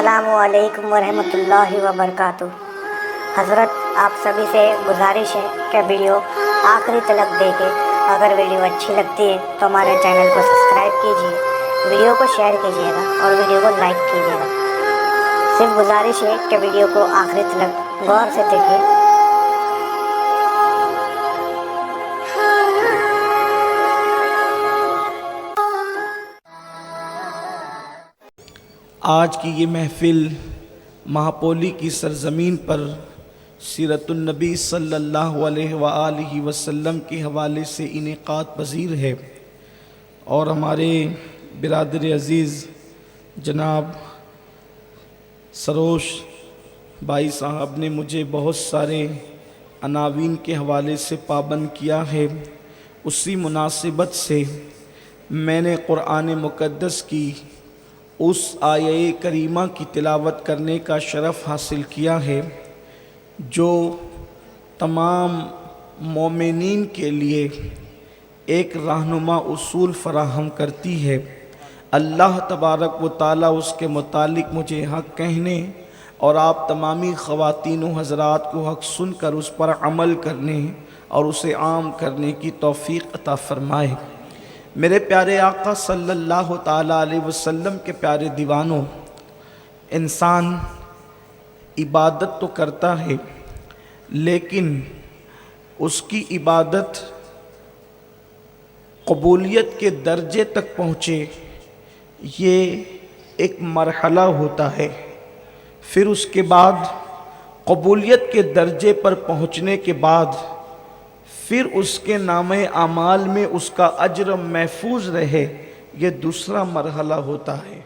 अस्सलामु अलैकुम वरहमतुल्लाहि वबरकातुह। हज़रत आप सभी से गुजारिश है कि वीडियो आखिरी तक देखें। अगर वीडियो अच्छी लगती है तो हमारे चैनल को सब्सक्राइब कीजिए, वीडियो को शेयर कीजिएगा और वीडियो को लाइक कीजिएगा। सिर्फ गुजारिश है कि वीडियो को आखिरी तक गौर से देखें। आज की ये महफ़िल महापोली की सरज़मीन पर सीरतुन्नबी सल्लल्लाहु अलैहि वसल्लम के हवाले से इनेकात पज़ीर है और हमारे बिरादर अज़ीज़ जनाब सरोश भाई साहब ने मुझे बहुत सारे अनावीन के हवाले से पाबंद किया है। उसी मुनासिबत से मैंने कुरान मुक़द्दस की उस आये करीमा की तिलावत करने का शरफ़ हासिल किया है जो तमाम मोमिनीन के लिए एक रहनुमा उसूल फ़राहम करती है। अल्लाह तबारक व ताला उसके मुतालिक मुझे हक़ कहने और आप तमामी ख़वातीन व हज़रात को हक़ सुनकर उस पर अमल करने और उसे आम करने की तौफ़ीक़ अता फ़रमाए। मेरे प्यारे आका सल्लल्लाहु ताला अलैहि वसल्लम के प्यारे दीवानों, इंसान इबादत तो करता है लेकिन उसकी इबादत कबूलियत के दर्जे तक पहुँचे, ये एक मरहला होता है। फिर उसके बाद कबूलियत के दर्जे पर पहुँचने के बाद फिर उसके नामे आमाल में उसका अज्र महफूज रहे, ये दूसरा मरहला होता है।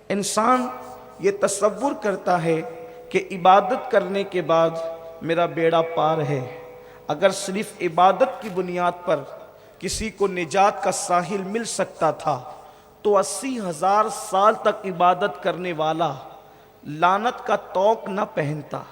इंसान ये तसव्वुर करता है कि इबादत करने के बाद मेरा बेड़ा पार है। अगर सिर्फ इबादत की बुनियाद पर किसी को निजात का साहिल मिल सकता था तो 80,000 साल तक इबादत करने वाला लानत का तौक न पहनता।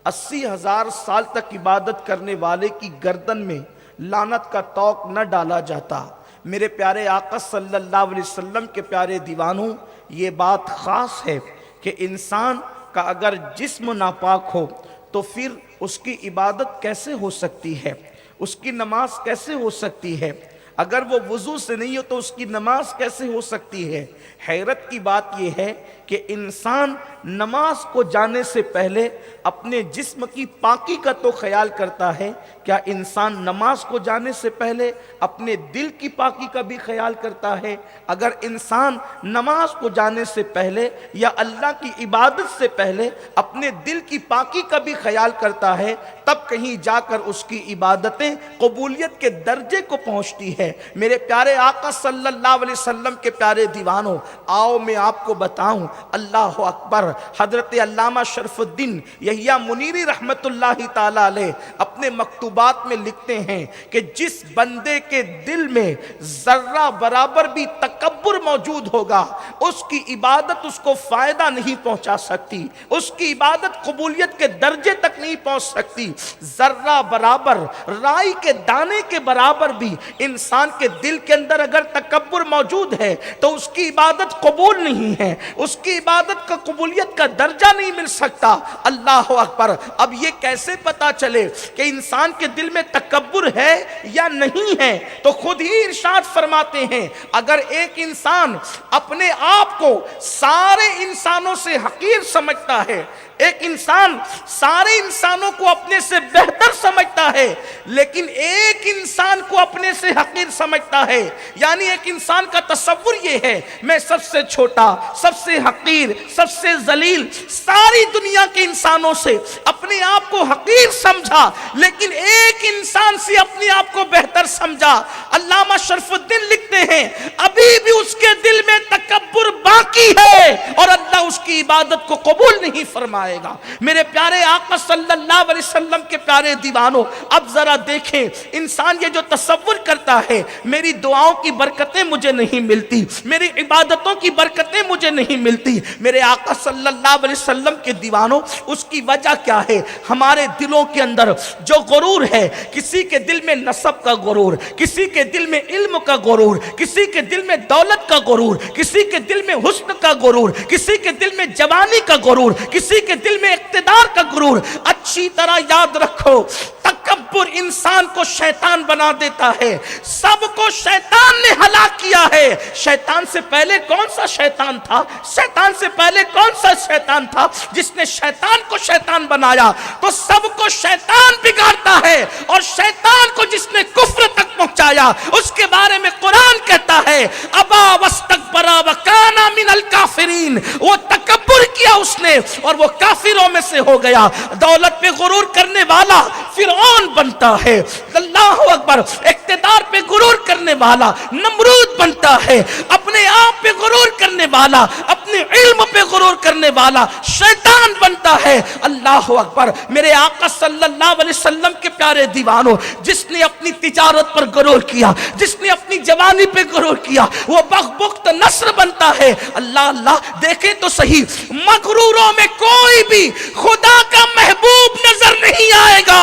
80,000 साल तक इबादत करने वाले की गर्दन में लानत का तौक न डाला जाता। मेरे प्यारे आका सल्लल्लाहु अलैहि वसल्लम के प्यारे दीवानों, ये बात ख़ास है कि इंसान का अगर जिस्म नापाक हो तो फिर उसकी इबादत कैसे हो सकती है, उसकी नमाज कैसे हो सकती है। अगर वो वज़ू से नहीं हो तो उसकी नमाज कैसे हो सकती है। हैरत की बात यह है कि इंसान नमाज को जाने से पहले अपने जिस्म की पाकी का तो ख्याल करता है, क्या इंसान नमाज को जाने से पहले अपने दिल की पाकी का भी ख्याल करता है। अगर इंसान नमाज को जाने से पहले या अल्लाह की इबादत से पहले अपने दिल की पाकी का भी ख्याल करता है, तब कहीं जाकर उसकी इबादतें कबूलियत के दर्जे को पहुँचती है। मेरे प्यारे आका सल्लल्लाहु अलैहि वसल्लम के प्यारे दीवानों, आओ मैं आपको बताऊं, अल्लाह अकबर। हजरत अल्लामा शरफुद्दीन यहिया मुनीरी रहमतुल्लाहि ताला अलैह अपने मकतूबात में लिखते हैं कि जिस बंदे के दिल में जर्रा बराबर भी तकब्बुर मौजूद होगा उसकी इबादत उसको फायदा नहीं पहुंचा सकती, उसकी इबादत कबूलियत के दर्जे तक नहीं पहुंच सकती। जर्रा बराबर, राई के दाने के बराबर भी इंसान के दिल के अंदर अगर तकब्बुर मौजूद है तो उसकी इबादत कबूल नहीं है, उसकी इबादत का कबूलियत का दर्जा नहीं मिल सकता। अल्लाह अकबर। अब ये कैसे पता चले कि इंसान के दिल में तकब्बुर है या नहीं है, तो खुद ही इरशाद फरमाते हैं, अगर एक इंसान अपने आप को सारे इंसानों से हकीर समझता है, एक इंसान सारे इंसानों को अपने से बेहतर समझता है लेकिन एक इंसान को अपने से हकीर समझता है, यानी एक इंसान का तसव्वुर ये है मैं सबसे छोटा, सबसे हकीर, सबसे जलील, सारी दुनिया के इंसानों से अपने आप को हकीर समझा लेकिन एक इंसान से अपने आप को बेहतर समझा। अल्लामा शरफुद्दीन लिखते हैं अभी भी उसके दिल में तकब्बुर बाकी है और अल्लाह उसकी इबादत को कबूल नहीं फरमाएगा। मेरे प्यारे आका सल्लल्लाहु अलैहि वसल्लम के प्यारे दीवानों, अब जरा देखें, इंसान ये जो तसव्वुर करता है मेरी दुआओं की बरकतें मुझे नहीं मिलती, मेरी इबादतों की बरकतें मुझे नहीं मिलती। मेरे आका सल्लल्लाहु अलैहि वसल्लम के दीवानों, उसकी वजह क्या है? हमारे दिलों के अंदर जो गुरूर है, किसी के दिल में नसब का गुरूर, किसी के दिल में इल्म का गुरूर, किसी के दिल में दौलत का गुरूर, किसी के दिल में हुस्न का गुरूर, किसी के दिल में जवानी का गुरूर, किसी के दिल में इक्तिदार का गुरूर। अच्छी तरह याद रखो, तकब्बुर इंसान को शैतान बना देता है। सबको शैतान ने हलाक किया है। शैतान से पहले कौन सा शैतान था? शैतान से पहले कौन सा शैतान था जिसने शैतान को शैतान बनाया? तो सबको शैतान बिगाड़ता है, और शैतान को जिसने कुफ्र तक पहुंचाया उसके बारे में कुरान कहता है अबा वस्तकबरा व काना मिनल काफिरीन। वो तकब्बुर किया उसने और वो काफिरों में से हो गया। दौलत पे गुरूर करने वाला फिरौन बनता है, अल्लाह अकबर। इक्तिदार पे गुरूर करने वाला नमरूद बनता है। अपने आप पे गुरूर करने वाला, अपने इल्म पे गुरूर करने वाला शैतान बनता है। अल्लाह अकबर। मेरे आका सल्लल्लाहु अलैहि वसल्लम के प्यारे दीवानों, जिसने अपनी तिजारत पर गुरूर किया, जिसने अपनी जवानी पे गुरूर किया, वो बख्त नस्र बनता है। अल्लाह अल्लाह, देखे तो सही, मगरूरों में कोई भी खुदा का महबूब नजर नहीं आएगा।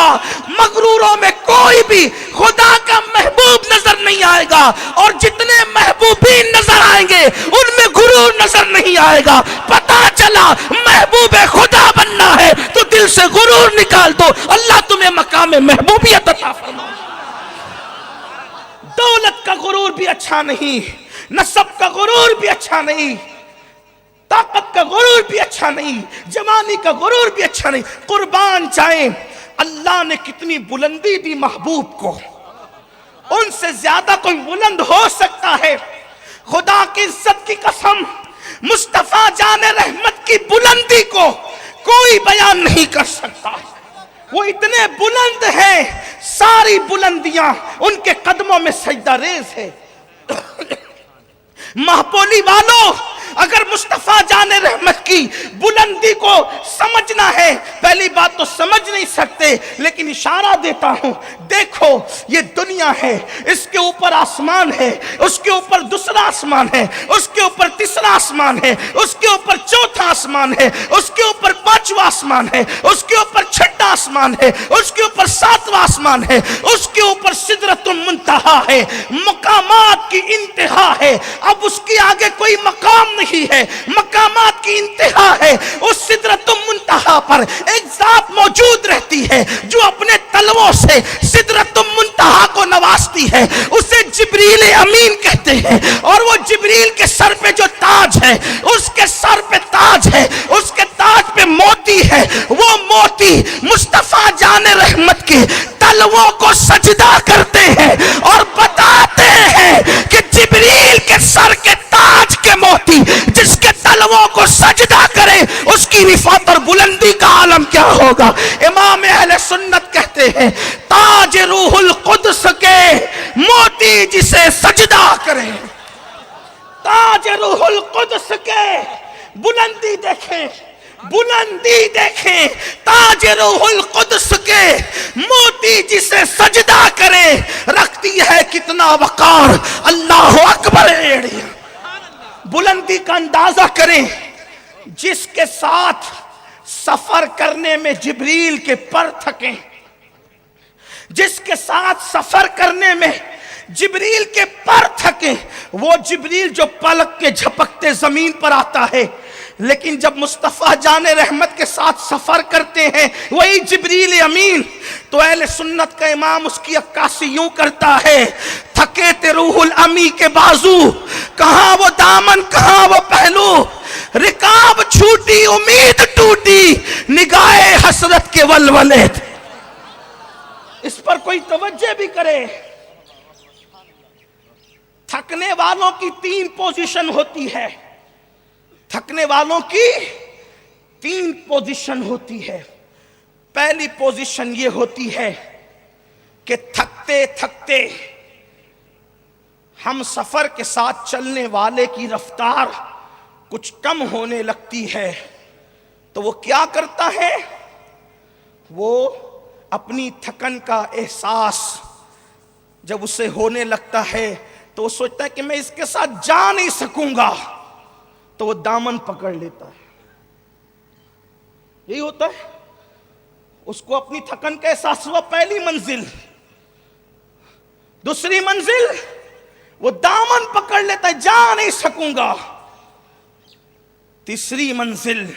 मगरूरों में कोई भी खुदा का महबूब नजर नहीं आएगा, और जितने महबूबीन नजर आएंगे उनमें गुरूर नजर नहीं आएगा। पता चला महबूब खुदा बनना है तो दिल से गुरूर निकाल दो, अल्लाह तुम्हें मकाम महबूबियत अता फरमाए। दौलत का गुरूर भी अच्छा नहीं, नसब का गुरूर भी अच्छा नहीं, ताकत का गुरूर भी अच्छा नहीं, जवानी का गुरूर भी अच्छा नहीं। कुर्बान जाए, अल्लाह ने कितनी बुलंदी दी महबूब को, उनसे ज्यादा कोई बुलंद हो सकता है? खुदा की इज्जत की कसम, मुस्तफा जाने रहमत की बुलंदी को कोई बयान नहीं कर सकता। वो इतने बुलंद हैं, सारी बुलंदियां उनके कदमों में सजदा रेज है। महपोली वालों, अगर मुस्तफा जाने रहमत की बुलंदी को समझना है, पहली बात तो समझ नहीं सकते, लेकिन इशारा देता हूं। देखो ये दुनिया है, इसके ऊपर आसमान है, उसके ऊपर दूसरा आसमान है, उसके ऊपर तीसरा आसमान है, उसके ऊपर चौथा आसमान है, उसके ऊपर पांचवा आसमान है, उसके ऊपर छठा आसमान है, उसके ऊपर सातवां आसमान है, उसके ऊपर सिदरतुल मुंतहा है, मकामात की इंतहा है। अब उसके आगे कोई मकाम नहीं है, मकामात की इंतहा है। उस सिदरतुल मुंतहा पर एक जात मौजूद रहती है जो अपने तलवों से सिदरतुल मुंतहा को नवाजती है। उसे जिब्रील अमीन कहते हैं, और वो जिब्रील के सर पे जो ताज है, उसके सर पे ताज है, उसके ताज पे मोती है। वो मोती मुस्तफा जाने रहमत के तलवों को सजदा करते हैं और बताते हैं कि जिब्रील के सर के ताज के मोती जिसके तलवों को सजदा करे, उसकी रिफात और बुलंदी का आलम क्या होगा। इमाम अहले सुन्नत कहते हैं, ताज रूहुल कुद्स के मोती जिसे सजदा करे। ताज रूहुल कुद्स के, बुलंदी देखें, बुलंदी देखें, ताज रूहुल कुद्स के मोती जिसे सजदा करे, रखती है कितना वकार। अल्लाह अकबर। बुलंदी का अंदाजा करें, जिसके साथ सफर करने में जिब्रील के पर थके, जिसके साथ सफर करने में जिब्रील के पर थके, वो जिब्रील जो पलक के झपकते जमीन पर आता है, लेकिन जब मुस्तफा जाने रहमत के साथ सफर करते हैं वही जिब्रील अमीन, तो अहले सुन्नत का इमाम उसकी अक्कासी यूं करता है, थके ते रूहुल अमी के बाजू, कहां वो दामन कहां वो पहलू, रिकाब छूटी उम्मीद टूटी, निगाहे हसरत के वलवले। इस पर कोई तवज्जो भी करे। थकने वालों की 3 पोजीशन होती है, थकने वालों की 3 पोजीशन होती है। पहली पोजीशन ये होती है कि थकते थकते हम सफर के साथ चलने वाले की रफ्तार कुछ कम होने लगती है, तो वो क्या करता है, वो अपनी थकन का एहसास जब उसे होने लगता है तो वो सोचता है कि मैं इसके साथ जा नहीं सकूंगा, तो वो दामन पकड़ लेता है। यही होता है, उसको अपनी थकन का एहसास हुआ, पहली मंजिल, दूसरी मंजिल, वो दामन पकड़ लेता है, जा नहीं सकूंगा। तीसरी मंजिल,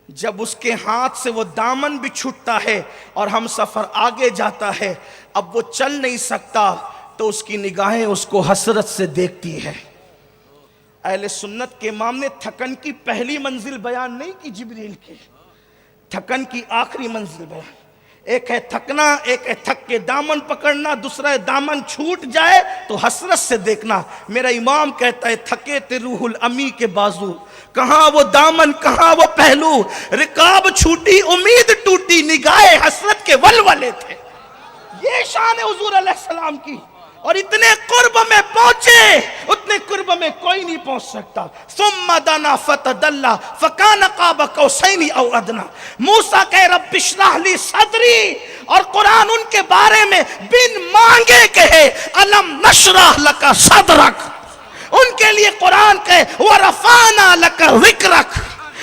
जब उसके हाथ से वो दामन भी छूटता है और हम सफर आगे जाता है, अब वो चल नहीं सकता, तो उसकी निगाहें उसको हसरत से देखती है। अहले सुन्नत के इमाम ने थकन की पहली मंजिल बयान नहीं की जिब्रील की, थकन की आखिरी मंजिल बयान। एक है थकना, एक है थक के दामन पकड़ना, दूसरा है दामन छूट जाए तो हसरत से देखना। मेरा इमाम कहता है थके ते रूहुल अमी के बाजू, कहां वो दामन कहां वो पहलू, रिकाब छूटी उम्मीद टूटी, निगाहे हसरत के वलवले थे। ये शान है हुजूर अलैहिस्सलाम की। और इतने कुर्ब में पहुंचे, उतने कुर्ब में कोई नहीं पहुंच सकता। सुम्मा दना फतदल्ला फकान काब कौसैनी औ अदना। मूसा कहे रब्बि इश्रह ली सदरी, और कुरान उनके बारे में बिन मांगे कहे अलम नशरह लका सदरक। उनके लिए कुरान कहे वरफाना लका जिक्रक।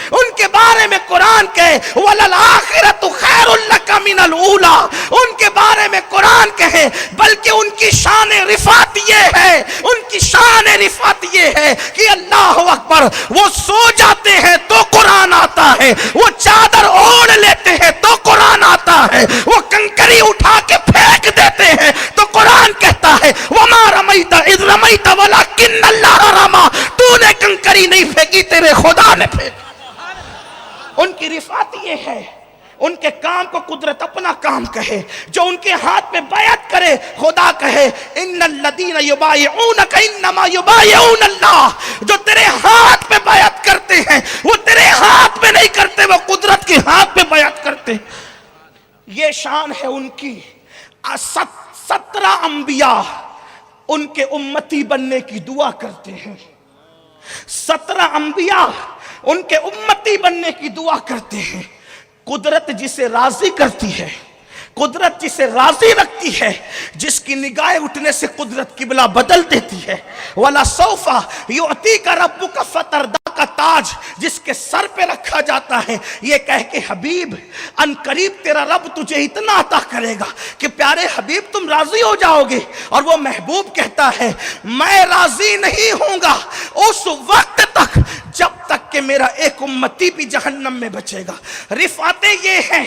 उनके बारे में कुरान कहे वलल आखिरतु खैरुल लका मिनल ऊला। उनके बारे में कुरान कहे, बल्कि उनकी शान रिफात ये है, उनकी शान रिफात ये है कि अल्लाह अकबर, वो सो जाते हैं तो कुरान आता है, वो चादर ओढ़ लेते हैं तो कुरान आता है, वो कंकरी उठा के फेंक देते हैं तो कुरान कहता है वमा रमैता इज़ रमैता वलाकिन्नल्लाह रमा। तूने कंकरी नहीं फेंकी, तेरे खुदा ने फेंकी। उनकी रिफात ये है, उनके काम को कुदरत अपना काम कहे, जो उनके हाथ में बैत करे खुदा कहे इन्नल लदीना युबाइऊनका इन्नमा युबाइऊन अल्लाह। जो तेरे हाथ में बैत करते हैं वो तेरे हाथ में नहीं करते, वो कुदरत के हाथ में बैत करते। ये शान है उनकी। 17 अंबिया उनके उम्मती बनने की दुआ करते हैं। 17 अंबिया उनके उम्मती बनने की दुआ करते हैं। कुदरत जिसे राजी करती है, कुदरत जिसे राजी रखती है, जिसकी निगाहें उठने से कुदरत किबला बदल देती है। वाला सौफा युअतीका रब्बुका फतरदा का ताज जिसके सर पे रखा जाता है, ये कह के हबीब अनकरीब तेरा रब तुझे इतना अता करेगा कि प्यारे हबीब तुम राजी हो जाओगे। और वो महबूब कहता है मैं राजी नहीं होऊंगा उस वक्त तक जब तक कि मेरा एक उम्मती भी जहन्नम में बचेगा। रिफाते ये हैं,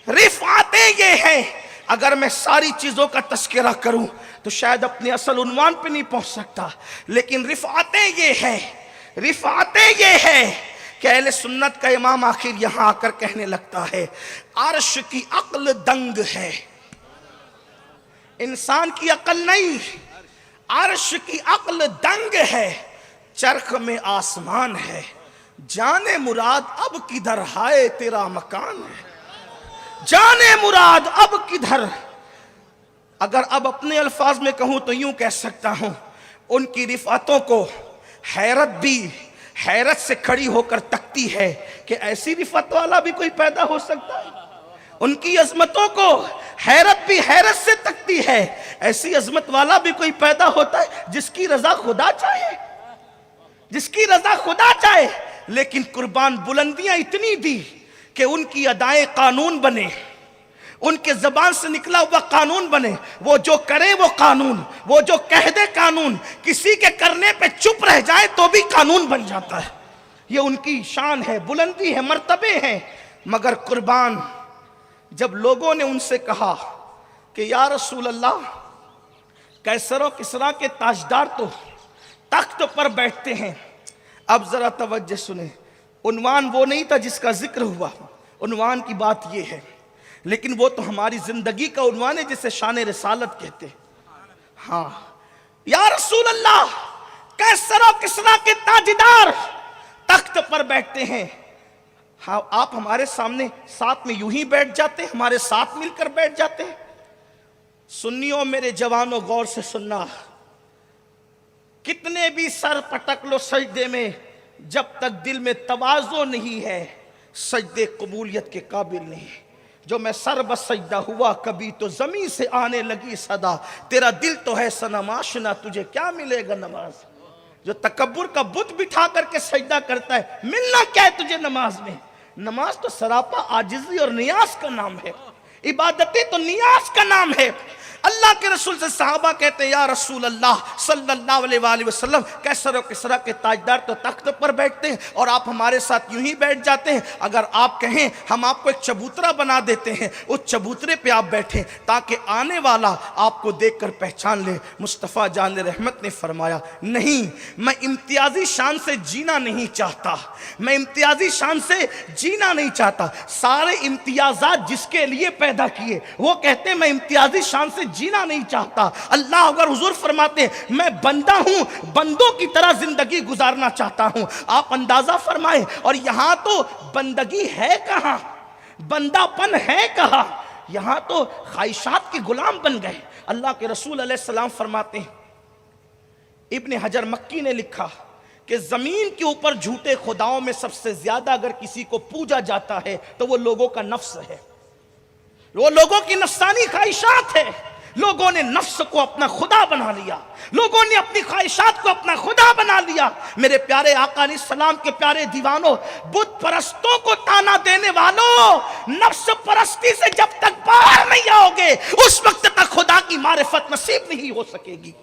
रिफाते ये हैं। अगर मैं सारी चीजों का तस्करा करूं तो शायद अपने असल उन्वान पे नहीं पहुंच सकता, लेकिन रिफाते ये हैं, रिफाते ये है कि अहले सुन्नत का इमाम आखिर यहां आकर कहने लगता है अर्श की अक्ल दंग है, इंसान की अक्ल नहीं, अर्श की अक्ल दंग है, चरख में आसमान है, जाने मुराद अब किधर हाय तेरा मकान है। जाने मुराद अब किधर, अगर अब अपने अल्फाज में कहूं तो यूं कह सकता हूं उनकी रिफातों को हैरत भी हैरत से खड़ी होकर तकती है कि ऐसी रिफत वाला भी कोई पैदा हो सकता है। उनकी अजमतों को हैरत भी हैरत से तकती है, ऐसी अजमत वाला भी कोई पैदा होता है जिसकी रजा खुदा चाहे, जिसकी रजा खुदा चाहे। लेकिन कुर्बान बुलंदियां इतनी दी कि उनकी अदाएं कानून बने, उनके जबान से निकला हुआ कानून बने। वो जो करे वो कानून, वो जो कह दे कानून, किसी के करने पे चुप रह जाए तो भी कानून बन जाता है। ये उनकी शान है, बुलंदी है, मर्तबे हैं। मगर कुर्बान जब लोगों ने उनसे कहा कि या रसूल अल्लाह, कैसर और किसरा के ताजदार तो तख्त पर बैठते हैं, अब जरा तवज्जो सुने, उन्वान वो नहीं था जिसका जिक्र हुआ, उन्वान की बात ये है, लेकिन वो तो हमारी जिंदगी का उन्वान है जिसे शान रिसालत कहते हैं। हाँ या रसूल अल्लाह, कैसर और किसरा के ताजदार तख्त पर बैठते हैं, हाँ आप हमारे सामने साथ में यूं ही बैठ जाते, हमारे साथ मिलकर बैठ जाते। सुन्नियों मेरे जवानों गौर से सुनना, कितने भी सर पटक लो सजदे में, जब तक दिल में तवाज़ो नहीं है सजदे कबूलियत के काबिल नहीं। जो मैं सर बस सजदा हुआ कभी तो जमीन से आने लगी सदा, तेरा दिल तो है सनम आशना तुझे क्या मिलेगा नमाज। जो तकब्बुर का बुत बिठा करके सजदा करता है, मिलना क्या है तुझे नमाज में। नमाज तो सरापा आजिज़ी और नियाज का नाम है, इबादतें तो नियाज का नाम है। अल्लाह के रसूल से सहाबा कहते हैं या रसूल अल्लाह सल्लल्लाहु अलैहि वसल्लम, कैसर और किसरा के ताजदार तो तख्त पर बैठते हैं और आप हमारे साथ यूं ही बैठ जाते हैं, अगर आप कहें हम आपको एक चबूतरा बना देते हैं, उस चबूतरे पे आप बैठें ताकि आने वाला आपको देखकर पहचान ले। मुस्तफ़ा जान रहमत ने फरमाया नहीं, मैं इम्तियाजी शान से जीना नहीं चाहता, मैं इम्तियाजी शान से जीना नहीं चाहता। सारे इम्तियाजात जिसके लिए पैदा किए वो कहते हैं मैं इम्तियाजी शान से जीना नहीं चाहता। अल्लाह अगर हुजूर फरमाते मैं बंदा हूं, बंदों की तरह जिंदगी गुजारना चाहता हूं। आप अंदाजा फरमाएं, और यहां तो बंदगी है कहां, बंदापन है कहां, यहां तो ख्वाहिशात के गुलाम बन गए। अल्लाह के रसूल अलैहिस्सलाम फरमाते हैं, इब्ने हजर मक्की ने लिखा कि जमीन के ऊपर झूठे खुदाओं में सबसे ज्यादा अगर किसी को पूजा जाता है तो वो लोगों का नफ्स है, वो लोगों की नफ्सानी ख्वाहिशात है। लोगों ने नफ्स को अपना खुदा बना लिया, लोगों ने अपनी ख्वाहिशात को अपना खुदा बना लिया। मेरे प्यारे आका अलैहिस्सलाम के प्यारे दीवानों, बुत परस्तों को ताना देने वालों, नफ्स परस्ती से जब तक बाहर नहीं आओगे उस वक्त तक खुदा की मारिफत नसीब नहीं हो सकेगी।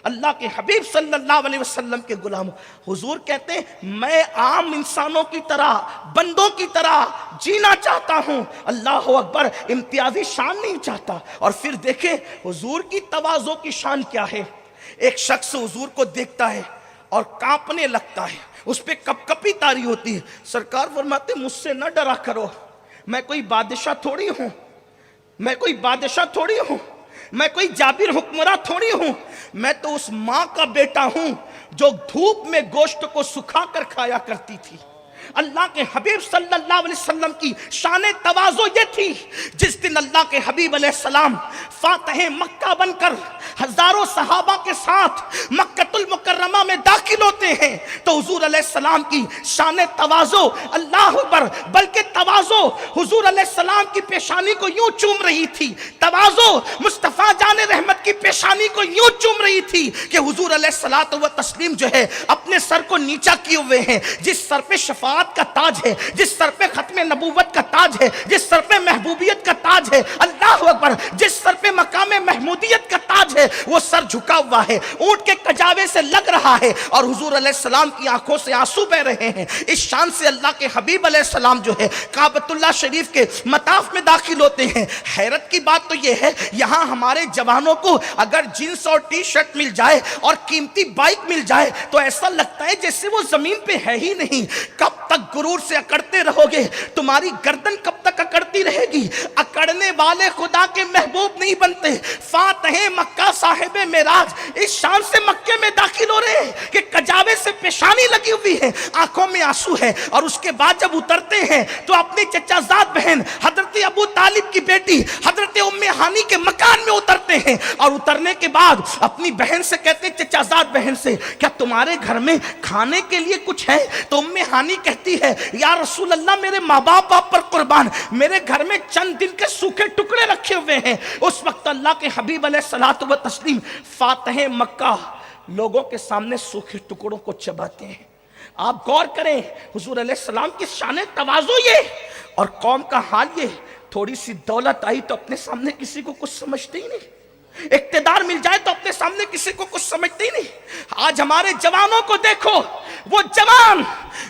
अल्लाह के हबीब सल्लल्लाहु अलैहि वसल्लम के गुलाम हुजूर कहते हैं मैं आम इंसानों की तरह, बंदों की तरह जीना चाहता हूं, अल्लाह अकबर, इम्तियाजी शान नहीं चाहता। और फिर देखें हुजूर की तवाज़ो की शान क्या है। एक शख्स हुजूर को देखता है और कांपने लगता है, उस पर कपकपी तारी होती है। सरकार फरमाते मुझसे न डरा करो, मैं कोई बादशाह थोड़ी हूं, मैं कोई बादशाह थोड़ी हूं, मैं कोई जाबिर हुक्मरान थोड़ी हूं, मैं तो उस मां का बेटा हूं जो धूप में गोश्त को सुखा कर खाया करती थी। अल्लाह के हबीब सल्लल्लाहु अलैहि वसल्लम की शान तवाज़ो ये थी। जिस दिन अल्लाह के हबीब अलैहिस्सलाम फातह मक्का बनकर हजारों सहाबा के साथ मक्कतुल मुकर्रमा में दाखिल होते हैं तो हुजूर अलैहिस्सलाम की शान तवाज़ो अल्लाह अकबर, बल्कि तवाज़ो हुजूर अलैहिस्सलाम की पेशानी को यूं चूम रही थी, तवाज़ो मुस्तफ़ा जान रहमत की पेशानी को यूं चूम रही थी कि हुजूर अलैहिस्सलातु व तस्लीम जो है अपने सर को नीचा किए हुए हैं। जिस सर पे शफाअत का ताज है, जिस सर पे खत्म नबूवत का ताज है, जिस सर पे महबूबियत का ताज है, अल्लाह अकबर, जिस सर पे मकाम महमूदियत का ताज है, वो सर झुका हुआ है, ऊंट के कजावे से लग रहा है और हुजूर अलैहिस्सलाम की आंखों से आंसू बह रहे हैं। इस शान से अल्लाह के हबीब अलैहिस्सलाम जो है काबतुल्लाह शरीफ के मताफ में दाखिल होते हैं। हैरत की बात तो ये है, यहाँ हमारे जवानों को अगर जींस और टी शर्ट मिल जाए और कीमती बाइक मिल जाए तो ऐसा लगता है जैसे वो जमीन पे है ही नहीं। कब तक गुरूर से अकड़ते रहोगे, तुम्हारी गर्दन कब तक अकड़ती रहेगी। अकड़ने वाले खुदा के महबूब नहीं बनते। फातह मक्का साहिबे मेराज इस शान से मक्के में दाखिल हो रहे हैं कि कजावे से पेशानी लगी हुई है, आंखों में आंसू है। और उसके बाद जब उतरते हैं तो अपनी चचाजाद बहन हजरत अबू तालिब की बेटी हजरत उम्मे हानी के मकान में उतरते हैं और उतरने के बाद अपनी बहन से कहते हैं, चचाजाद बहन से, क्या तुम्हारे घर में खाने के लिए कुछ है? तो उम्मे हानी कहती है, या रसूल अल्लाह, मेरे माँ बाप आप पर कुर्बान, मेरे घर में चंद दिन के सूखे टुकड़े रखे हुए हैं। उस वक्त अल्लाह के हबीब अलैहिस्सलातु व तस्लीम फातह मक्का लोगों के सामने सूखे टुकड़ों को चबाते हैं। आप गौर करें हुजूर अलैहिस्सलाम की शान तवाज़ो ये और कौम का हाल ये। थोड़ी सी दौलत आई तो अपने सामने किसी को कुछ समझते ही नहीं, इक्तिदार मिल जाए तो अपने सामने किसी को कुछ समझते ही नहीं। आज हमारे जवानों को देखो, वो जवान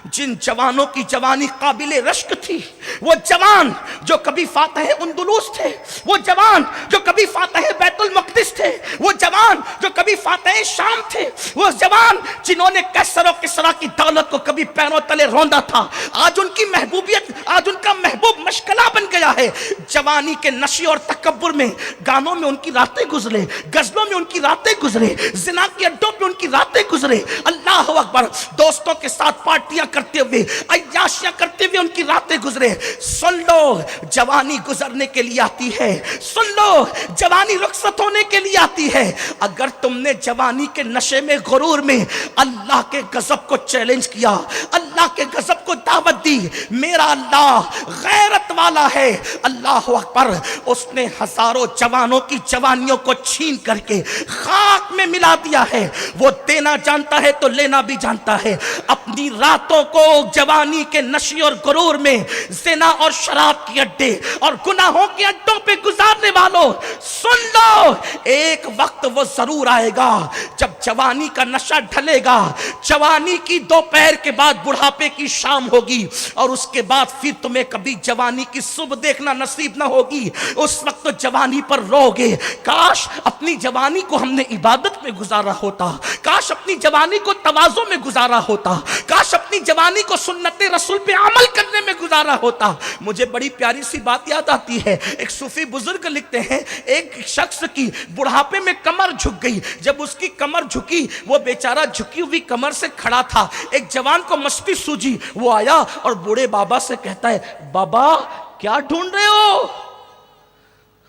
जिन जवानों की जवानी काबिले रश्क थी, वो जवान जो कभी फातह उंदुलूस थे, वो जवान जो कभी फातह बैतुल मक़दिस थे, वो जवान जो कभी फातह शाम थे, वो जवान जिन्होंने कैसर और किसरा की दौलत को कभी पैरों तले रौंदा था, आज उनकी महबूबियत, आज उनका महबूब मशगला बन गया है। जवानी के नशे और तकब्बुर में गानों में उनकी रातें गुजरे, गजलों में उनकी रातें गुजरे, जिना के अड्डों पे उनकी रातें गुजरे। अल्लाह अकबर, दोस्तों के साथ पार्टियां करते हुए, अय्याशियां करते हुए उनकी रातें गुजरे। सुन लो, जवानी गुजरने के लिए आती है, सुन लो, जवानी रुखसत होने के लिए आती है। अगर तुमने जवानी के नशे में, गुरूर में अल्लाह के गजब को चैलेंज किया, अल्लाह के गजब को दावत दी, मेरा अल्लाह गैरत वाला है। अल्लाह अकबर। उसने हजारों जवानों की जवानियों को छीन करके खाक में मिला दिया है। वो देना जानता है तो लेना भी जानता है। अपनी रातों को जवानी के नशे और गुरूर में ज़िना और शराब के अड्डे और गुनाहों के अड्डों पे गुजारने वालों, सुन लो, एक वक्त वो जरूर आएगा जब जवानी का नशा ढलेगा। जवानी की दोपहर के बाद बुढ़ापे की शाम होगी और उसके बाद फिर तुम्हें कभी जवानी की सुबह देखना नसीब ना होगी। उस वक्त तो जवानी पर रोगे, काश अपनी जवानी को हमने इबादत में गुजारा होता, काश अपनी जवानी को तवाज़ो में गुजारा होता, काश अपनी जवानी को सुन्नते रसूल पे अमल करने में गुजारा होता। मुझे बड़ी प्यारी सी बात याद आती है। एक सूफी बुजुर्ग लिखते हैं, एक शख्स की बुढ़ापे में कमर झुक गई। जब उसकी कमर झुकी, वो बेचारा झुकी हुई कमर से खड़ा था। एक जवान को मस्ती सूझी, वो आया और बूढ़े बाबा से कहता है, बाबा क्या ढूंढ रहे हो?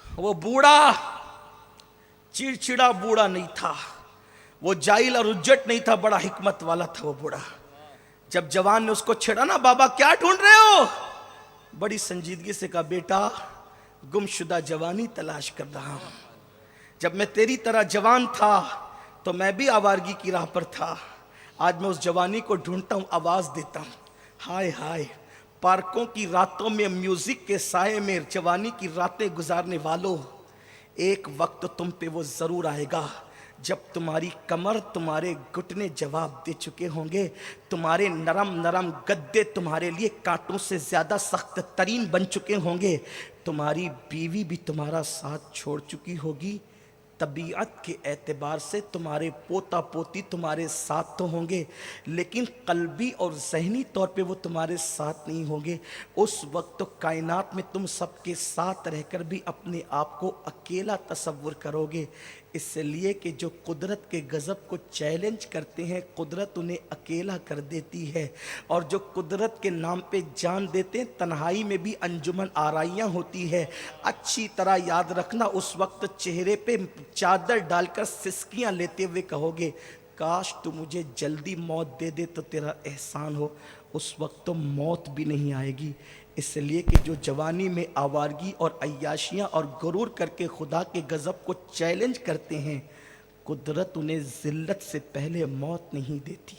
वो बूढ़ा चिड़चिड़ा बूढ़ा नहीं था, वो जाहिल और उज्जट नहीं था, बड़ा हिकमत वाला था वो बूढ़ा। जब जवान ने उसको छेड़ा ना, बाबा क्या ढूंढ रहे हो? बड़ी संजीदगी से कहा, बेटा गुमशुदा जवानी तलाश कर रहा हूं। जब मैं तेरी तरह जवान था तो मैं भी आवारगी की राह पर था। आज मैं उस जवानी को ढूंढता हूं, आवाज देता हूं। हाय हाय, पार्कों की रातों में म्यूजिक के साए में जवानी की रातें गुजारने वालों, एक वक्त तुम पे वो जरूर आएगा जब तुम्हारी कमर, तुम्हारे घुटने जवाब दे चुके होंगे, तुम्हारे नरम नरम गद्दे तुम्हारे लिए कांटों से ज्यादा सख्त तरीन बन चुके होंगे, तुम्हारी बीवी भी तुम्हारा साथ छोड़ चुकी होगी। तबीयत के एतबार से तुम्हारे पोता पोती तुम्हारे साथ तो होंगे, लेकिन कल्बी और ज़हनी तौर पे वो तुम्हारे साथ नहीं होंगे। उस वक्त तो कायनात में तुम सबके साथ रहकर भी अपने आप को अकेला तसव्वुर करोगे। इसलिए कि जो कुदरत के गज़ब को चैलेंज करते हैं, कुदरत उन्हें अकेला कर देती है, और जो कुदरत के नाम पे जान देते हैं, तन्हाई में भी अंजुमन आराइयाँ होती है। अच्छी तरह याद रखना, उस वक्त चेहरे पे चादर डालकर सिसकियाँ लेते हुए कहोगे, काश तू मुझे जल्दी मौत दे दे तो तेरा एहसान हो। उस वक्त तो मौत भी नहीं आएगी। इसलिए कि जो जवानी में आवारगी और अय्याशियाँ और गुरूर करके खुदा के गज़ब को चैलेंज करते हैं, कुदरत उन्हें ज़िल्लत से पहले मौत नहीं देती।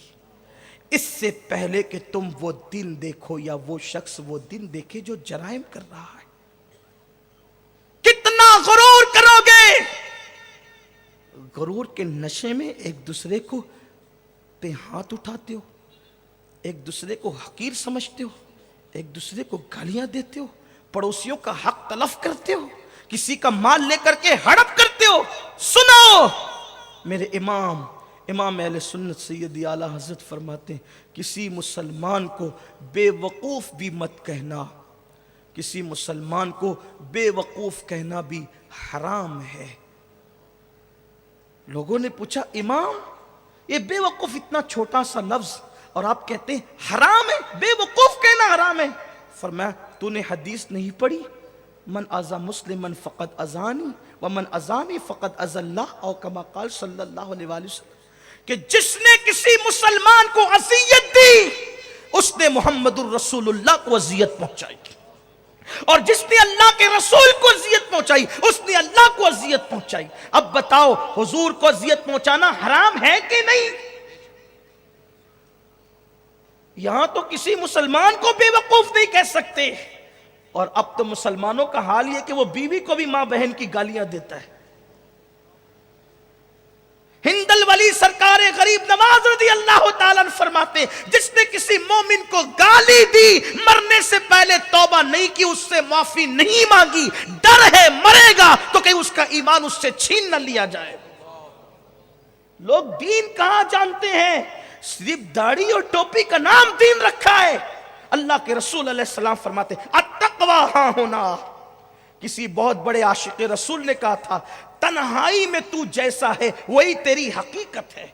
इससे पहले कि तुम वो दिन देखो या वो शख्स वो दिन देखे जो जराइम कर रहा है। कितना गुरूर करोगे? गुरूर के नशे में एक दूसरे को पे हाथ उठाते हो, एक दूसरे को हकीर समझते हो, एक दूसरे को गालियां देते हो, पड़ोसियों का हक तलफ करते हो, किसी का माल लेकर के हड़प करते हो। सुनो, मेरे इमाम अहले सुन्नत सैयदी आला हज़रत फरमाते हैं, किसी मुसलमान को बेवकूफ़ भी मत कहना, किसी मुसलमान को बेवकूफ़ कहना भी हराम है। लोगों ने पूछा, इमाम ये बेवकूफ़ इतना छोटा सा लफ्ज़ और आप कहते हैं हराम है, बेवकूफ़ कहना हराम है। फरमाया, तूने हदीस नहीं पढ़ी, मन अज़ा मुस्लिमन फ़क़द अज़ानी व मन अज़ानी फ़क़द अज़ल्लाह औ कमा क़ाल सल्लल्लाहु अलैहि वसल्लम, कि जिसने किसी मुसलमान को अज़ियत दी उसने मुहम्मदुर रसूलुल्लाह को अज़ियत पहुंचाई, और जिसने अल्लाह के रसूल को अज़ियत पहुंचाई उसने अल्लाह को अज़ियत पहुंचाई। अब बताओ, हुजूर को अज़ियत पहुंचाना हराम है कि नहीं? यहां तो किसी मुसलमान को बेवकूफ नहीं कह सकते, और अब तो मुसलमानों का हाल यह कि वो बीवी को भी मां बहन की गालियां देता है। हिंदल वली सरकार गरीब नवाज रज़ी अल्लाह ताला अन्हु फरमाते, जिसने किसी मोमिन को गाली दी, मरने से पहले तौबा नहीं की, उससे माफी नहीं मांगी, डर है मरेगा तो कहीं उसका ईमान उससे छीन न लिया जाए। लोग दीन कहां जानते हैं? सिर्फ दाढ़ी और टोपी का नाम दीन रखा है। अल्लाह के रसूल अलैहि सलाम फरमाते, अत्तक़वा हाँ होना। किसी बहुत बड़े आशिक़ रसूल ने कहा था, तन्हाई में तू जैसा है वही तेरी हकीकत है।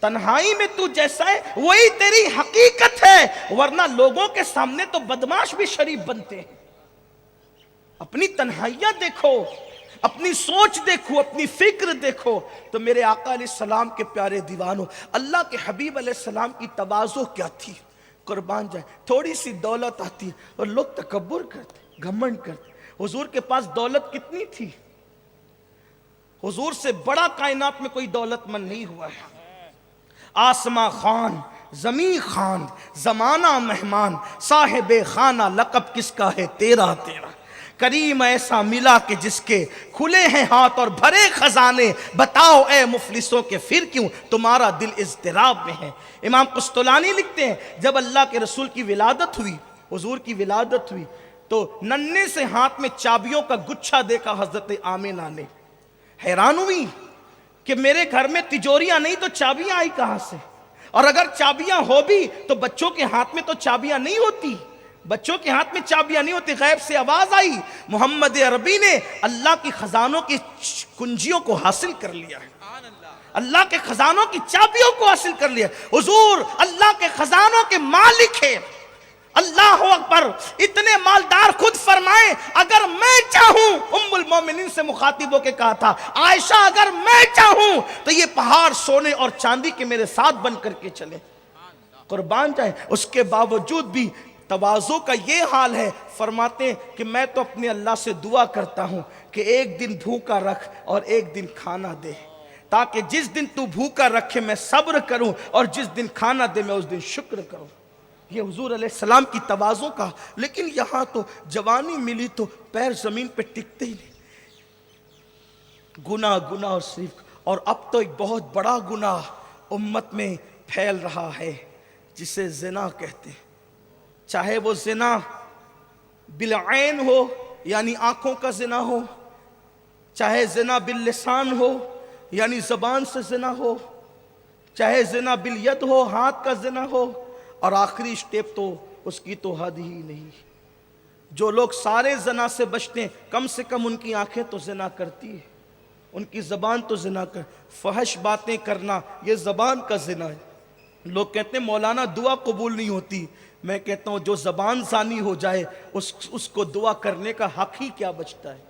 तन्हाई में तू जैसा है वही तेरी हकीकत है, वरना लोगों के सामने तो बदमाश भी शरीफ बनते हैं। अपनी तन्हाइयां देखो, अपनी सोच देखो, अपनी फिक्र देखो। तो मेरे आका अलैहिस्सलाम के प्यारे दीवानों, अल्लाह के हबीब अलैहिस्सलाम की तवाज़ो क्या थी, कुर्बान जाए, थोड़ी सी दौलत आती है और लोग तकब्बुर करते, घमंड करते। हुजूर के पास दौलत कितनी थी? हुजूर से बड़ा कायनात में कोई दौलतमंद नहीं हुआ है। आसमां खान, जमी खान, जमाना मेहमान, साहिबे खाना, लक़ब किसका है तेरा तेरा। करीम ऐसा मिला कि जिसके खुले हैं हाथ और भरे खजाने, बताओ ए मुफलिसों के फिर क्यों तुम्हारा दिल इज़्तिराब में है। इमाम कुस्तलानी लिखते हैं, जब अल्लाह के रसूल की विलादत हुई, हुजूर की विलादत हुई, तो नन्हे से हाथ में चाबियों का गुच्छा देखा हजरत आमिना ने। हैरान हुई कि मेरे घर में तिजोरियां नहीं तो चाबियां आई कहां से, और अगर चाबियां हो भी तो बच्चों के हाथ में तो चाबियां नहीं होती, बच्चों के हाथ में चाबियां नहीं होती। गैब से आवाज आई, मोहम्मद अरबी ने अल्लाह की खजानों की कुंजियों को हासिल कर लिया है, अल्लाह के खजानों की चाबियों को हासिल कर लिया। हुजूर अल्लाह के खजानों के मालिक है। अल्लाह अकबर, इतने मालदार खुद फरमाए, अगर मैं चाहूं, उम्मुल मोमिनीन से मुखातिब होकर कहा था, आयशा अगर मैं चाहूं तो ये पहाड़ सोने और चांदी के मेरे साथ बन करके चले, कुर्बान जाए। उसके बावजूद भी तवाज़ो का ये हाल है, फरमाते हैं कि मैं तो अपने अल्लाह से दुआ करता हूं कि एक दिन भूखा रख और एक दिन खाना दे, ताकि जिस दिन तू भूखा रखे मैं सब्र करूं और जिस दिन खाना दे मैं उस दिन शुक्र करूं। ये हुजूर अलैहिस्सलाम की तवाज़ो का। लेकिन यहां तो जवानी मिली तो पैर जमीन पे टिकते ही नहीं, गुनाह गुनाह और सिर्फ। और अब तो एक बहुत बड़ा गुनाह उम्मत में फैल रहा है जिसे ज़िना कहते हैं। चाहे वो ज़िना बिलआइन हो, यानी आंखों का ज़िना हो, चाहे ज़िना बिल्लिसान हो, यानी ज़बान से ज़िना हो, चाहे ज़िना बिलयद हो, हाथ का ज़िना हो, और आखिरी स्टेप तो उसकी तो हद ही नहीं। जो लोग सारे ज़िना से बचते हैं, कम से कम उनकी आंखें तो ज़िना करती है, उनकी ज़बान तो ज़िना कर। फहश बातें करना ये ज़बान का ज़िना है। लोग कहते हैं मौलाना दुआ कबूल नहीं होती। मैं कहता हूँ जो ज़बान ज़ानी हो जाए उसको दुआ करने का हक ही क्या बचता है,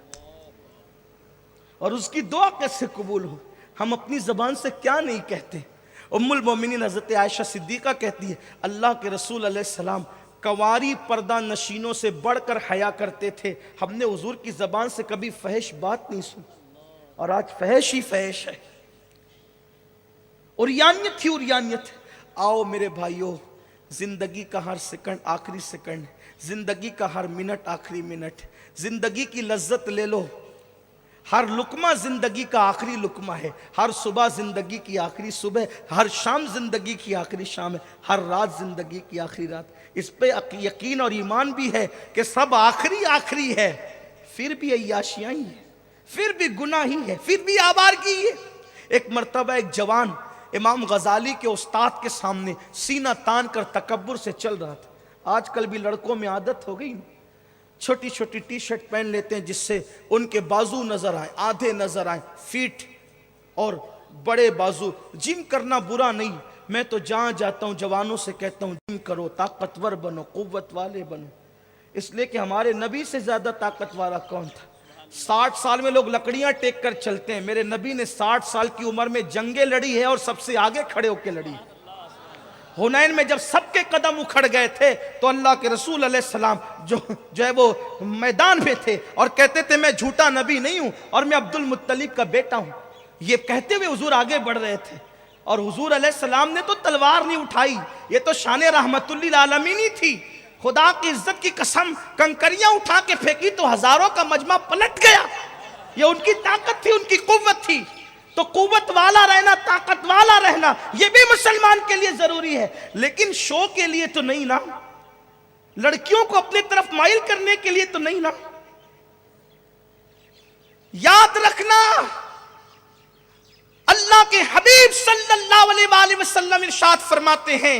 और उसकी दुआ कैसे कबूल हो। हम अपनी ज़बान से क्या नहीं कहते। उम्मुल मोमिनीन हज़रत आयशा सिद्दीक़ा कहती है, अल्लाह के रसूल अलैहिस्सलाम कवारी पर्दा नशीनों से बढ़कर हया करते थे। हमने हुजूर की ज़बान से कभी फहश बात नहीं सुनी, और आज फहश ही फहश है, उरियानियत ही उरियानियत। आओ मेरे भाइयों, जिंदगी का हर सेकंड आखिरी सेकंड, जिंदगी का हर मिनट आखिरी मिनट, जिंदगी की लज्जत ले लो। हर लुकमा जिंदगी का आखिरी लुकमा है, हर सुबह जिंदगी की आखिरी सुबह, हर शाम जिंदगी की आखिरी शाम है, हर रात जिंदगी की आखिरी रात। इस पे यकीन और ईमान भी है कि सब आखिरी आखिरी है, फिर भी अय्याशियां ही है, फिर भी गुनाह ही है, फिर भी आवारगी है। एक मर्तबा एक जवान इमाम गजाली के उस्ताद के सामने सीना तान कर तकब्बुर से चल रहा था। आजकल भी लड़कों में आदत हो गई, छोटी छोटी टी शर्ट पहन लेते हैं जिससे उनके बाजू नजर आए, आधे नजर आए, फीट और बड़े बाजू। जिम करना बुरा नहीं, मैं तो जहां जाता हूं जवानों से कहता हूं जिम करो, ताकतवर बनो, कुव्वत वाले बनो, इसलिए कि हमारे नबी से ज्यादा ताकत वाला कौन था। 60 साल में लोग लकड़ियां टेक कर चलते हैं, मेरे नबी ने 60 साल की उम्र में जंगें लड़ी है और सबसे आगे खड़े होकर लड़ी। हुनैन में जब सबके कदम उखड़ गए थे तो अल्लाह के रसूल अलैहिस्सलाम जो है वो मैदान में थे और कहते थे मैं झूठा नबी नहीं हूं और मैं अब्दुल मुत्तलिब का बेटा हूं। ये कहते हुए हुजूर आगे बढ़ रहे थे और हुजूर अलैहिस्सलाम ने तो तलवार नहीं उठाई, ये तो शान रहमतुल लिल आलमीन ही थी। खुदा की इज्जत की कसम, कंकरियां उठा के फेंकी तो हजारों का मजमा पलट गया। ये उनकी ताकत थी, उनकी कुव्वत थी। तो कुव्वत वाला रहना, ताकत वाला रहना, ये भी मुसलमान के लिए जरूरी है, लेकिन शो के लिए तो नहीं ना, लड़कियों को अपने तरफ माइल करने के लिए तो नहीं ना। याद रखना, अल्लाह के हबीब सल्लल्लाहु अलैहि वसल्लम इरशाद फरमाते हैं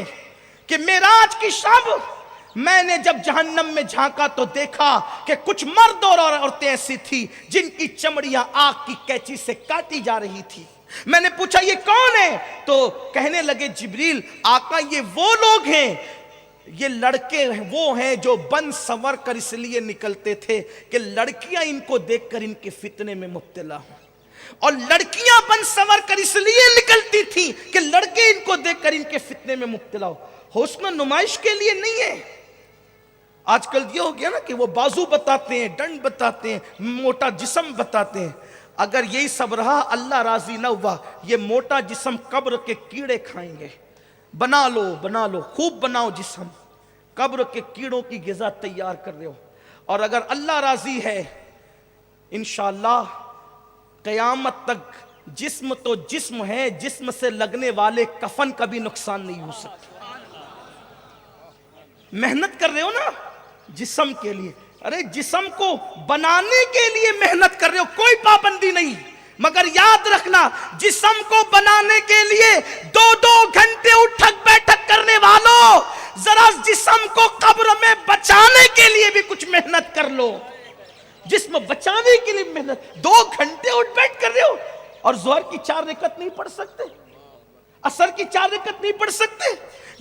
कि मेराज की शब मैंने जब जहन्नम में झांका तो देखा कि कुछ मर्द और औरतें ऐसी थी जिनकी चमड़ियां आग की कैंची से काटी जा रही थी। मैंने पूछा ये कौन है, तो कहने लगे जिब्रील आका ये वो लोग हैं, ये लड़के वो हैं जो बन संवर कर इसलिए निकलते थे कि लड़कियां इनको देखकर इनके फितने में मुब्तला हो, और लड़कियां बन संवर कर इसलिए निकलती थी कि लड़के इनको देखकर इनके फितने में मुब्तला हो। حسن نمائش کے لیے نہیں ہے. آج کل یہ ہو گیا نا کہ وہ بازو بتاتے ہیں, ڈنڈ بتاتے ہیں, موٹا جسم بتاتے ہیں. اگر یہی سب رہا اللہ راضی نہ ہوا, یہ موٹا جسم قبر کے کیڑے کھائیں گے. بنا لو خوب بناؤ جسم, قبر کے کیڑوں کی غذا تیار کر رہے ہو. اور اگر اللہ راضی ہے انشاءاللہ قیامت تک جسم تو جسم ہے, جسم سے لگنے والے کفن کا بھی نقصان نہیں ہو سکتا. محنت کر رہے ہو نا جسم کے لیے, ارے جسم کو بنانے کے لیے محنت کر رہے ہو, کوئی پابندی نہیں, مگر یاد رکھنا جسم کو بنانے کے لیے 2 گھنٹے اٹھک بیٹھک کرنے والوں, ذرا جسم کو قبر میں بچانے کے لیے بھی کچھ محنت کر لو. جسم بچانے کے لیے محنت, 2 گھنٹے اٹھ بیٹھ کر رہے ہو, اور ظہر کی 4 رکعت نہیں پڑھ سکتے, عصر کی 4 رکعت نہیں پڑھ سکتے.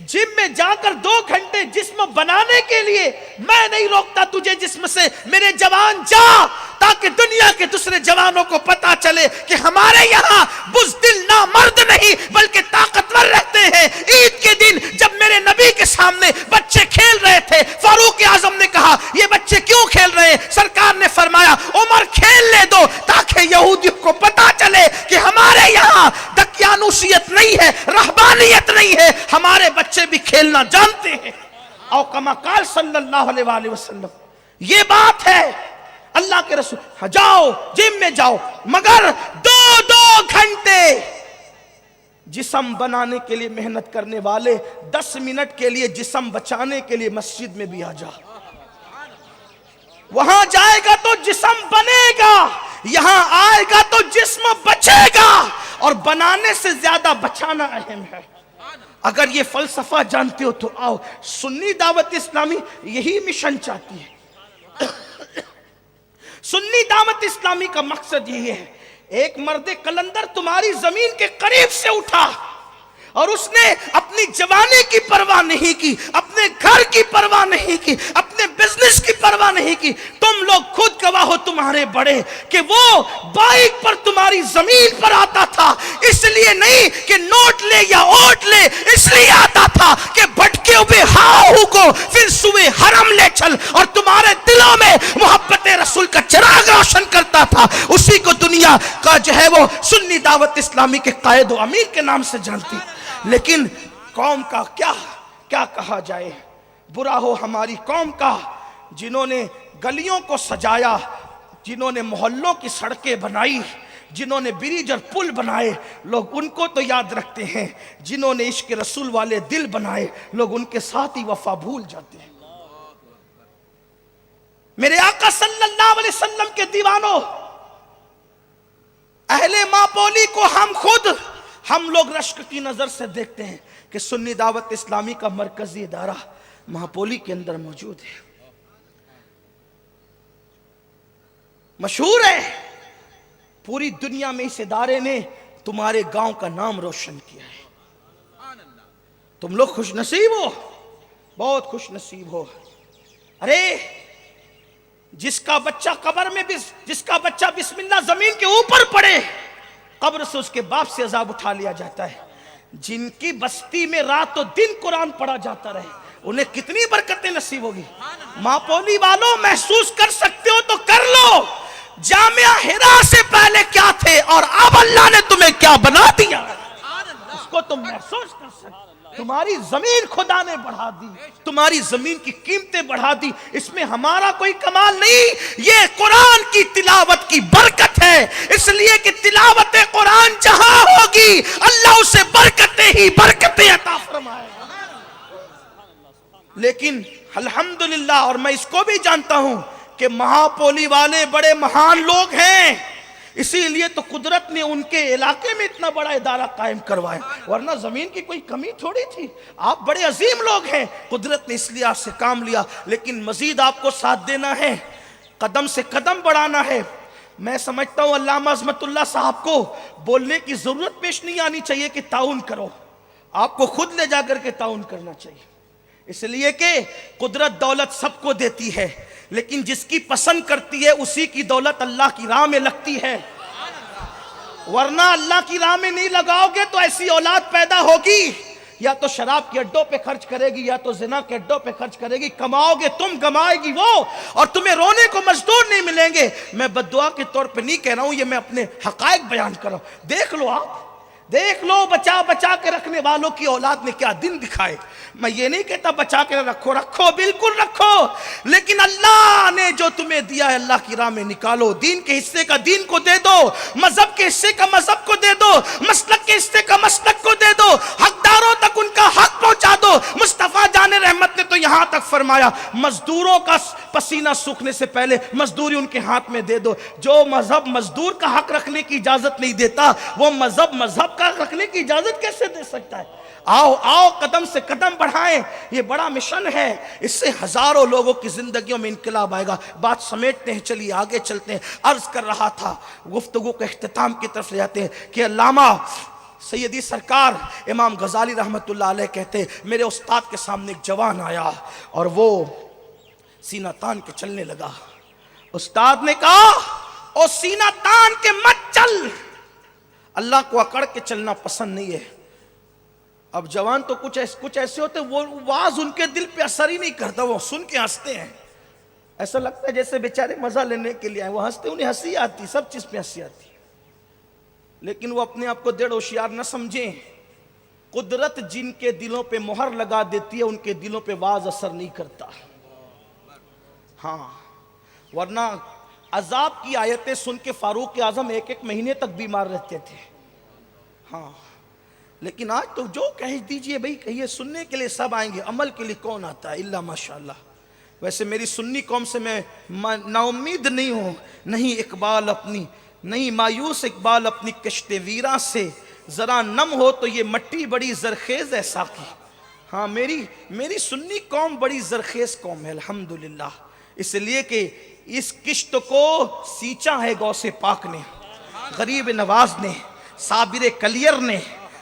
جم میں جا کر 2 گھنٹے جسم بنانے کے لیے, میں نہیں روکتا تجھے جسم سے, میرے جوان جا, تاکہ دنیا کے دوسرے جوانوں کو پتا چلے کہ ہمارے یہاں بزدل نہ مرد نہیں بلکہ طاقتور رہتے ہیں. عید کے دن جب میرے نبی کے سامنے بچے کھیل رہے تھے, فاروق اعظم نے کہا یہ بچے کیوں کھیل رہے ہیں؟ سرکار نے فرمایا عمر کھیل لے دو تاکہ یہودیوں کو پتا چلے کہ ہمارے یہاں دقیانوسیت نہیں ہے, رہبانیت نہیں ہے, ہمارے بچے بھی کھیلنا جانتے ہیں. او کما قال صلی اللہ علیہ وآلہ وسلم, یہ بات ہے اللہ کے رسول. جاؤ جم میں جاؤ, مگر 2 گھنٹے جسم بنانے کے لیے محنت کرنے والے 10 منٹ کے لیے جسم بچانے کے لیے مسجد میں بھی آ جا. وہاں جائے گا تو جسم بنے گا, یہاں آئے گا تو جسم بچے گا, اور بنانے سے زیادہ بچانا اہم ہے. اگر یہ فلسفہ جانتے ہو تو آؤ. سنی دعوت اسلامی یہی مشن چاہتی ہے. سنی دعوت اسلامی کا مقصد یہی ہے, ایک مرد قلندر تمہاری زمین کے قریب سے اٹھا اور اس نے اپنی جوانی کی پرواہ نہیں کی, اپنے گھر کی پرواہ نہیں کی, اپنے بزنس کی پرواہ نہیں کی. تم لوگ خود گواہ ہو تمہارے بڑے کہ وہ بائک پر تمہاری زمین پر آتا تھا, اس لیے نہیں کہ نوٹ لے یا اوٹ لے, اس لیے آتا تھا کہ بھٹکے ہوئے ہاہو کو پھر سوئے حرم لے چل, اور تمہارے دلوں میں محبت رسول کا چراغ روشن کرتا تھا. اسی کو دنیا کا جو ہے وہ سنی دعوت اسلامی کے قائد و امیر کے نام سے جانتی. لیکن قوم کا کیا کہا جائے, برا ہو ہماری قوم کا, جنہوں نے گلیوں کو سجایا, جنہوں نے محلوں کی سڑکیں بنائی, جنہوں نے بریج اور پل بنائے, لوگ ان کو تو یاد رکھتے ہیں, جنہوں نے عشق رسول والے دل بنائے لوگ ان کے ساتھ ہی وفا بھول جاتے ہیں. میرے آقا صلی اللہ علیہ وسلم کے دیوانوں, اہل ماپولی کو ہم لوگ رشک کی نظر سے دیکھتے ہیں کہ سنی دعوت اسلامی کا مرکزی ادارہ ماپولی کے اندر موجود ہے, مشہور ہے. پوری دنیا میں اس ادارے نے تمہارے گاؤں کا نام روشن کیا ہے. تم لوگ خوش نصیب ہو, بہت خوش نصیب ہو. ارے جس کا بچہ قبر میں جس کا بچہ بسم اللہ زمین کے اوپر پڑے, قبر سے اس کے باپ سے عذاب اٹھا لیا جاتا ہے. جن کی بستی میں رات و دن قرآن پڑھا جاتا رہے, انہیں کتنی برکتیں نصیب ہوگی. ماپولی والوں محسوس کر سکتے ہو تو کر لو, جامعہ حرا سے پہلے کیا تھے اور اب اللہ نے تمہیں کیا بنا دیا, اس کو تم محسوس کر سکتے. تمہاری زمین خدا نے بڑھا دی, تمہاری زمین کی قیمتیں بڑھا دی, اس میں ہمارا کوئی کمال نہیں, یہ قرآن کی تلاوت کی برکت ہے. اس لیے کہ تلاوت قرآن جہاں ہوگی اللہ اسے برکتیں ہی برکتیں عطا فرمائے گا. لیکن الحمدللہ, اور میں اس کو بھی جانتا ہوں کہ مہاپولی والے بڑے مہان لوگ ہیں, اسی لیے تو قدرت نے ان کے علاقے میں اتنا بڑا ادارہ قائم کروایا, ورنہ زمین کی کوئی کمی تھوڑی تھی. آپ بڑے عظیم لوگ ہیں, قدرت نے اس لیے آپ سے کام لیا, لیکن مزید آپ کو ساتھ دینا ہے, قدم سے قدم بڑھانا ہے. میں سمجھتا ہوں علامہ عظمت اللہ صاحب کو بولنے کی ضرورت پیش نہیں آنی چاہیے کہ تعاون کرو, آپ کو خود لے جا کر کے تعاون کرنا چاہیے. اس لیے کہ قدرت دولت سب کو دیتی ہے, لیکن جس کی پسند کرتی ہے اسی کی دولت اللہ کی راہ میں لگتی ہے. ورنہ اللہ کی راہ میں نہیں لگاؤ گے تو ایسی اولاد پیدا ہوگی یا تو شراب کے اڈوں پہ خرچ کرے گی یا تو زنا کے اڈوں پہ خرچ کرے گی. کماؤ گے تم، کمائے گی وہ، اور تمہیں رونے کو مزدور نہیں ملیں گے. میں بددعا کے طور پہ نہیں کہہ رہا ہوں، یہ میں اپنے حقائق بیان کر رہا ہوں. دیکھ لو، آپ دیکھ لو بچا بچا کے رکھنے والوں کی اولاد نے کیا دن دکھائے. میں یہ نہیں کہتا بچا کے رکھو، رکھو بالکل رکھو، لیکن اللہ نے جو تمہیں دیا ہے اللہ کی راہ میں نکالو. دین کے حصے کا دین کو دے دو، مذہب کے حصے کا مذہب کو دے دو، مسلک کے حصے کا مسلک کو دے دو، حقداروں تک ان کا حق پہنچا دو. مصطفیٰ جان رحمت نے تو یہاں تک فرمایا مزدوروں کا پسینہ سوکھنے سے پہلے مزدوری ان کے ہاتھ میں دے دو. جو مذہب مزدور کا حق رکھنے کی اجازت نہیں دیتا، وہ مذہب کا رکھنے کی اجازت کیسے دے سکتا ہے؟ آؤ آؤ قدم سے قدم بڑھائیں. یہ بڑا مشن ہے، اس سے ہزاروں لوگوں کی زندگیوں میں انقلاب آئے گا. بات سمیٹتے ہیں، چلیے آگے چلتے ہیں. عرض کر رہا تھا، گفتگو کے اختتام کی طرف لے جاتے ہیں کہ علامہ سیدی سرکار امام غزالی رحمت اللہ علیہ کہتے ہیں میرے استاد کے سامنے ایک جوان آیا اور وہ سینہ تان کے چلنے لگا. استاد نے کہا او سینہ تان کے مت چل، اللہ کو اکڑ کے چلنا پسند نہیں ہے. اب جوان تو کچھ ایسے ہوتے وہ واز ان کے دل پہ اثر ہی نہیں کرتا، وہ سن کے ہنستے ہیں. ایسا لگتا ہے جیسے بیچارے مزہ لینے کے لیے آئے. وہ ہنستے، انہیں ہنسی آتی، سب چیز پہ ہنسی آتی، لیکن وہ اپنے آپ کو ڈیڑھ ہوشیار نہ سمجھیں. قدرت جن کے دلوں پہ مہر لگا دیتی ہے ان کے دلوں پہ واز اثر نہیں کرتا. ہاں، ورنہ عذاب کی آیتیں سن کے فاروق اعظم ایک مہینے تک بیمار رہتے تھے. ہاں، لیکن آج تو جو کہہ دیجئے بھئی کہیے، سننے کے لیے سب آئیں گے، عمل کے لیے کون آتا ہے الا ماشاءاللہ. ویسے میری سنی قوم سے میں نا امید نہیں ہوں، نہیں اقبال اپنی، نہیں مایوس اقبال اپنی کشت ویراں سے ذرا نم ہو تو یہ مٹی بڑی زرخیز ہے ساقی. ہاں، میری سنی قوم بڑی زرخیز قوم ہے الحمدللہ، اس لیے کہ اس کشت کو سینچا ہے غوث پاک نے، غریب نواز نے، صابر کلیر نے،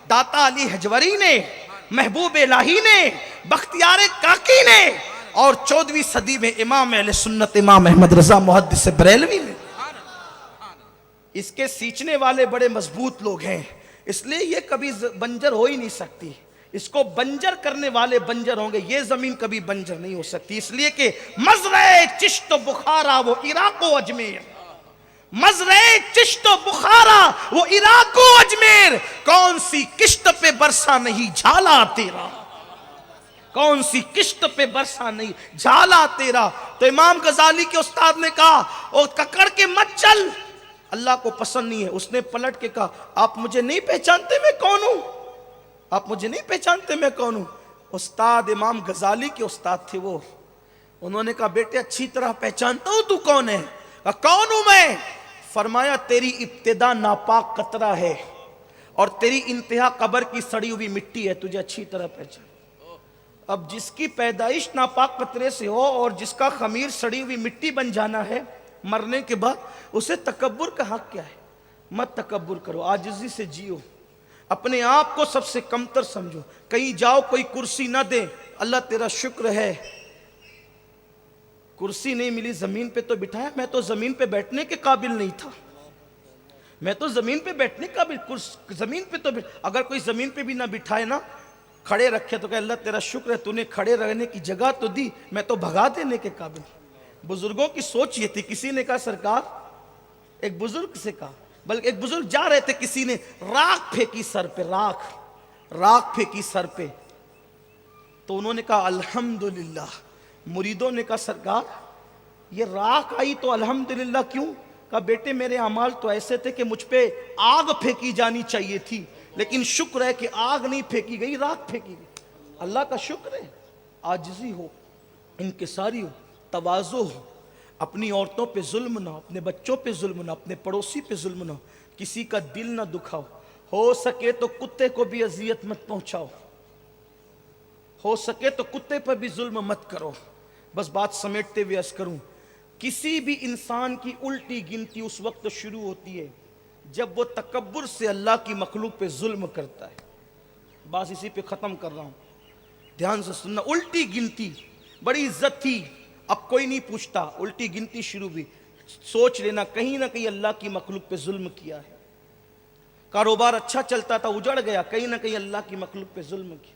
داتا علی حجوری نے، محبوب الہی نے، بختیار کاکی نے، اور 14ویں صدی میں امام اہل سنت امام احمد رضا محدث بریلوی نے. اس کے سینچنے والے بڑے مضبوط لوگ ہیں، اس لیے یہ کبھی بنجر ہو ہی نہیں سکتی. اس کو بنجر کرنے والے بنجر ہوں گے، یہ زمین کبھی بنجر نہیں ہو سکتی. اس لیے کہ مزرع چشت و بخارا وہ عراق و اجمیر، مزرع چشت و بخارا وہ عراق و اجمیر، کون سی کشت پہ برسا نہیں جھالا تیرا، کون سی کشت پہ برسا نہیں جھالا تیرا. تو امام غزالی کے استاد نے کہا او ککڑ کے مت چل، اللہ کو پسند نہیں ہے. اس نے پلٹ کے کہا آپ مجھے نہیں پہچانتے میں کون ہوں، آپ مجھے نہیں پہچانتے میں کون ہوں. استاد امام غزالی کے استاد تھے وہ. انہوں نے کہا بیٹے اچھی طرح پہچانتا ہوں تو کون ہے. کہا کون ہوں میں. فرمایا تیری ابتدا ناپاک قطرہ ہے اور تیری انتہا قبر کی سڑی ہوئی مٹی ہے، تجھے اچھی طرح پہچان. اب جس کی پیدائش ناپاک قطرے سے ہو اور جس کا خمیر سڑی ہوئی مٹی بن جانا ہے مرنے کے بعد، اسے تکبر کا حق کیا ہے. مت تکبر کرو، عاجزی سے جیو، اپنے آپ کو سب سے کمتر سمجھو. کہیں جاؤ کوئی کرسی نہ دے، اللہ تیرا شکر ہے کرسی نہیں ملی، زمین پہ تو بٹھایا. میں تو زمین پہ بیٹھنے کے قابل نہیں تھا، میں تو زمین پہ بیٹھنے کا زمین پہ تو اگر کوئی زمین پہ بھی نہ بٹھائے نا، کھڑے رکھے تو کہ اللہ تیرا شکر ہے تو نے کھڑے رہنے کی جگہ تو دی، میں تو بھگا دینے کے قابل. بزرگوں کی سوچ یہ تھی. کسی نے کہا سرکار، ایک بزرگ سے کہا، بلکہ ایک بزرگ جا رہے تھے، کسی نے راکھ پھینکی سر پہ، راکھ پھینکی سر پہ، تو انہوں نے کہا الحمدللہ. مریدوں نے کہا سرکار یہ راکھ آئی تو الحمدللہ کیوں؟ کہا بیٹے میرے اعمال تو ایسے تھے کہ مجھ پہ آگ پھینکی جانی چاہیے تھی، لیکن شکر ہے کہ آگ نہیں پھینکی گئی، راکھ پھینکی گئی. اللہ کا شکر ہے. عاجزی ہو، انکساری ہو، تواضع ہو، اپنی عورتوں پہ ظلم نہ ہو، اپنے بچوں پہ ظلم نہ ہو، اپنے پڑوسی پہ ظلم نہ ہو، کسی کا دل نہ دکھاؤ. ہو سکے تو کتے کو بھی اذیت مت پہنچاؤ، ہو سکے تو کتے پر بھی ظلم مت کرو. بس بات سمیٹتے ہوئے عرض کروں، کسی بھی انسان کی الٹی گنتی اس وقت شروع ہوتی ہے جب وہ تکبر سے اللہ کی مخلوق پہ ظلم کرتا ہے. بس اسی پہ ختم کر رہا ہوں، دھیان سے سننا. الٹی گنتی بڑی عزت تھی، اب کوئی نہیں پوچھتا، الٹی گنتی شروع ہوئی. سوچ لینا کہیں نہ کہیں اللہ کی مخلوق پہ ظلم کیا ہے. کاروبار اچھا چلتا تھا، اجڑ گیا، کہیں نہ کہیں اللہ کی مخلوق پہ ظلم کیا.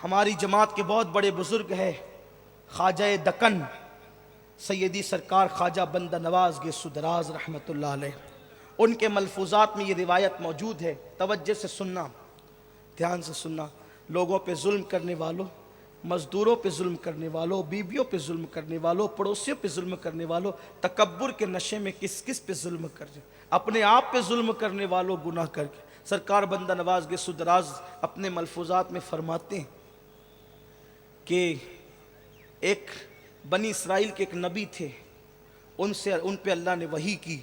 ہماری جماعت کے بہت بڑے بزرگ ہیں خواجہ دکن سیدی سرکار خواجہ بندہ نواز گیسو دراز رحمۃ اللہ علیہ، ان کے ملفوظات میں یہ روایت موجود ہے، توجہ سے سننا، دھیان سے سننا۔ لوگوں پہ ظلم کرنے والوں، مزدوروں پہ ظلم کرنے والوں، بیویوں پہ ظلم کرنے والوں، پڑوسیوں پہ ظلم کرنے والوں، تکبر کے نشے میں کس کس پہ ظلم کر رہے، اپنے آپ پہ ظلم کرنے والوں گناہ کر کے۔ سرکار بندہ نواز گیسو دراز اپنے ملفوظات میں فرماتے ہیں کہ ایک بنی اسرائیل کے ایک نبی تھے، ان پہ اللہ نے وحی کی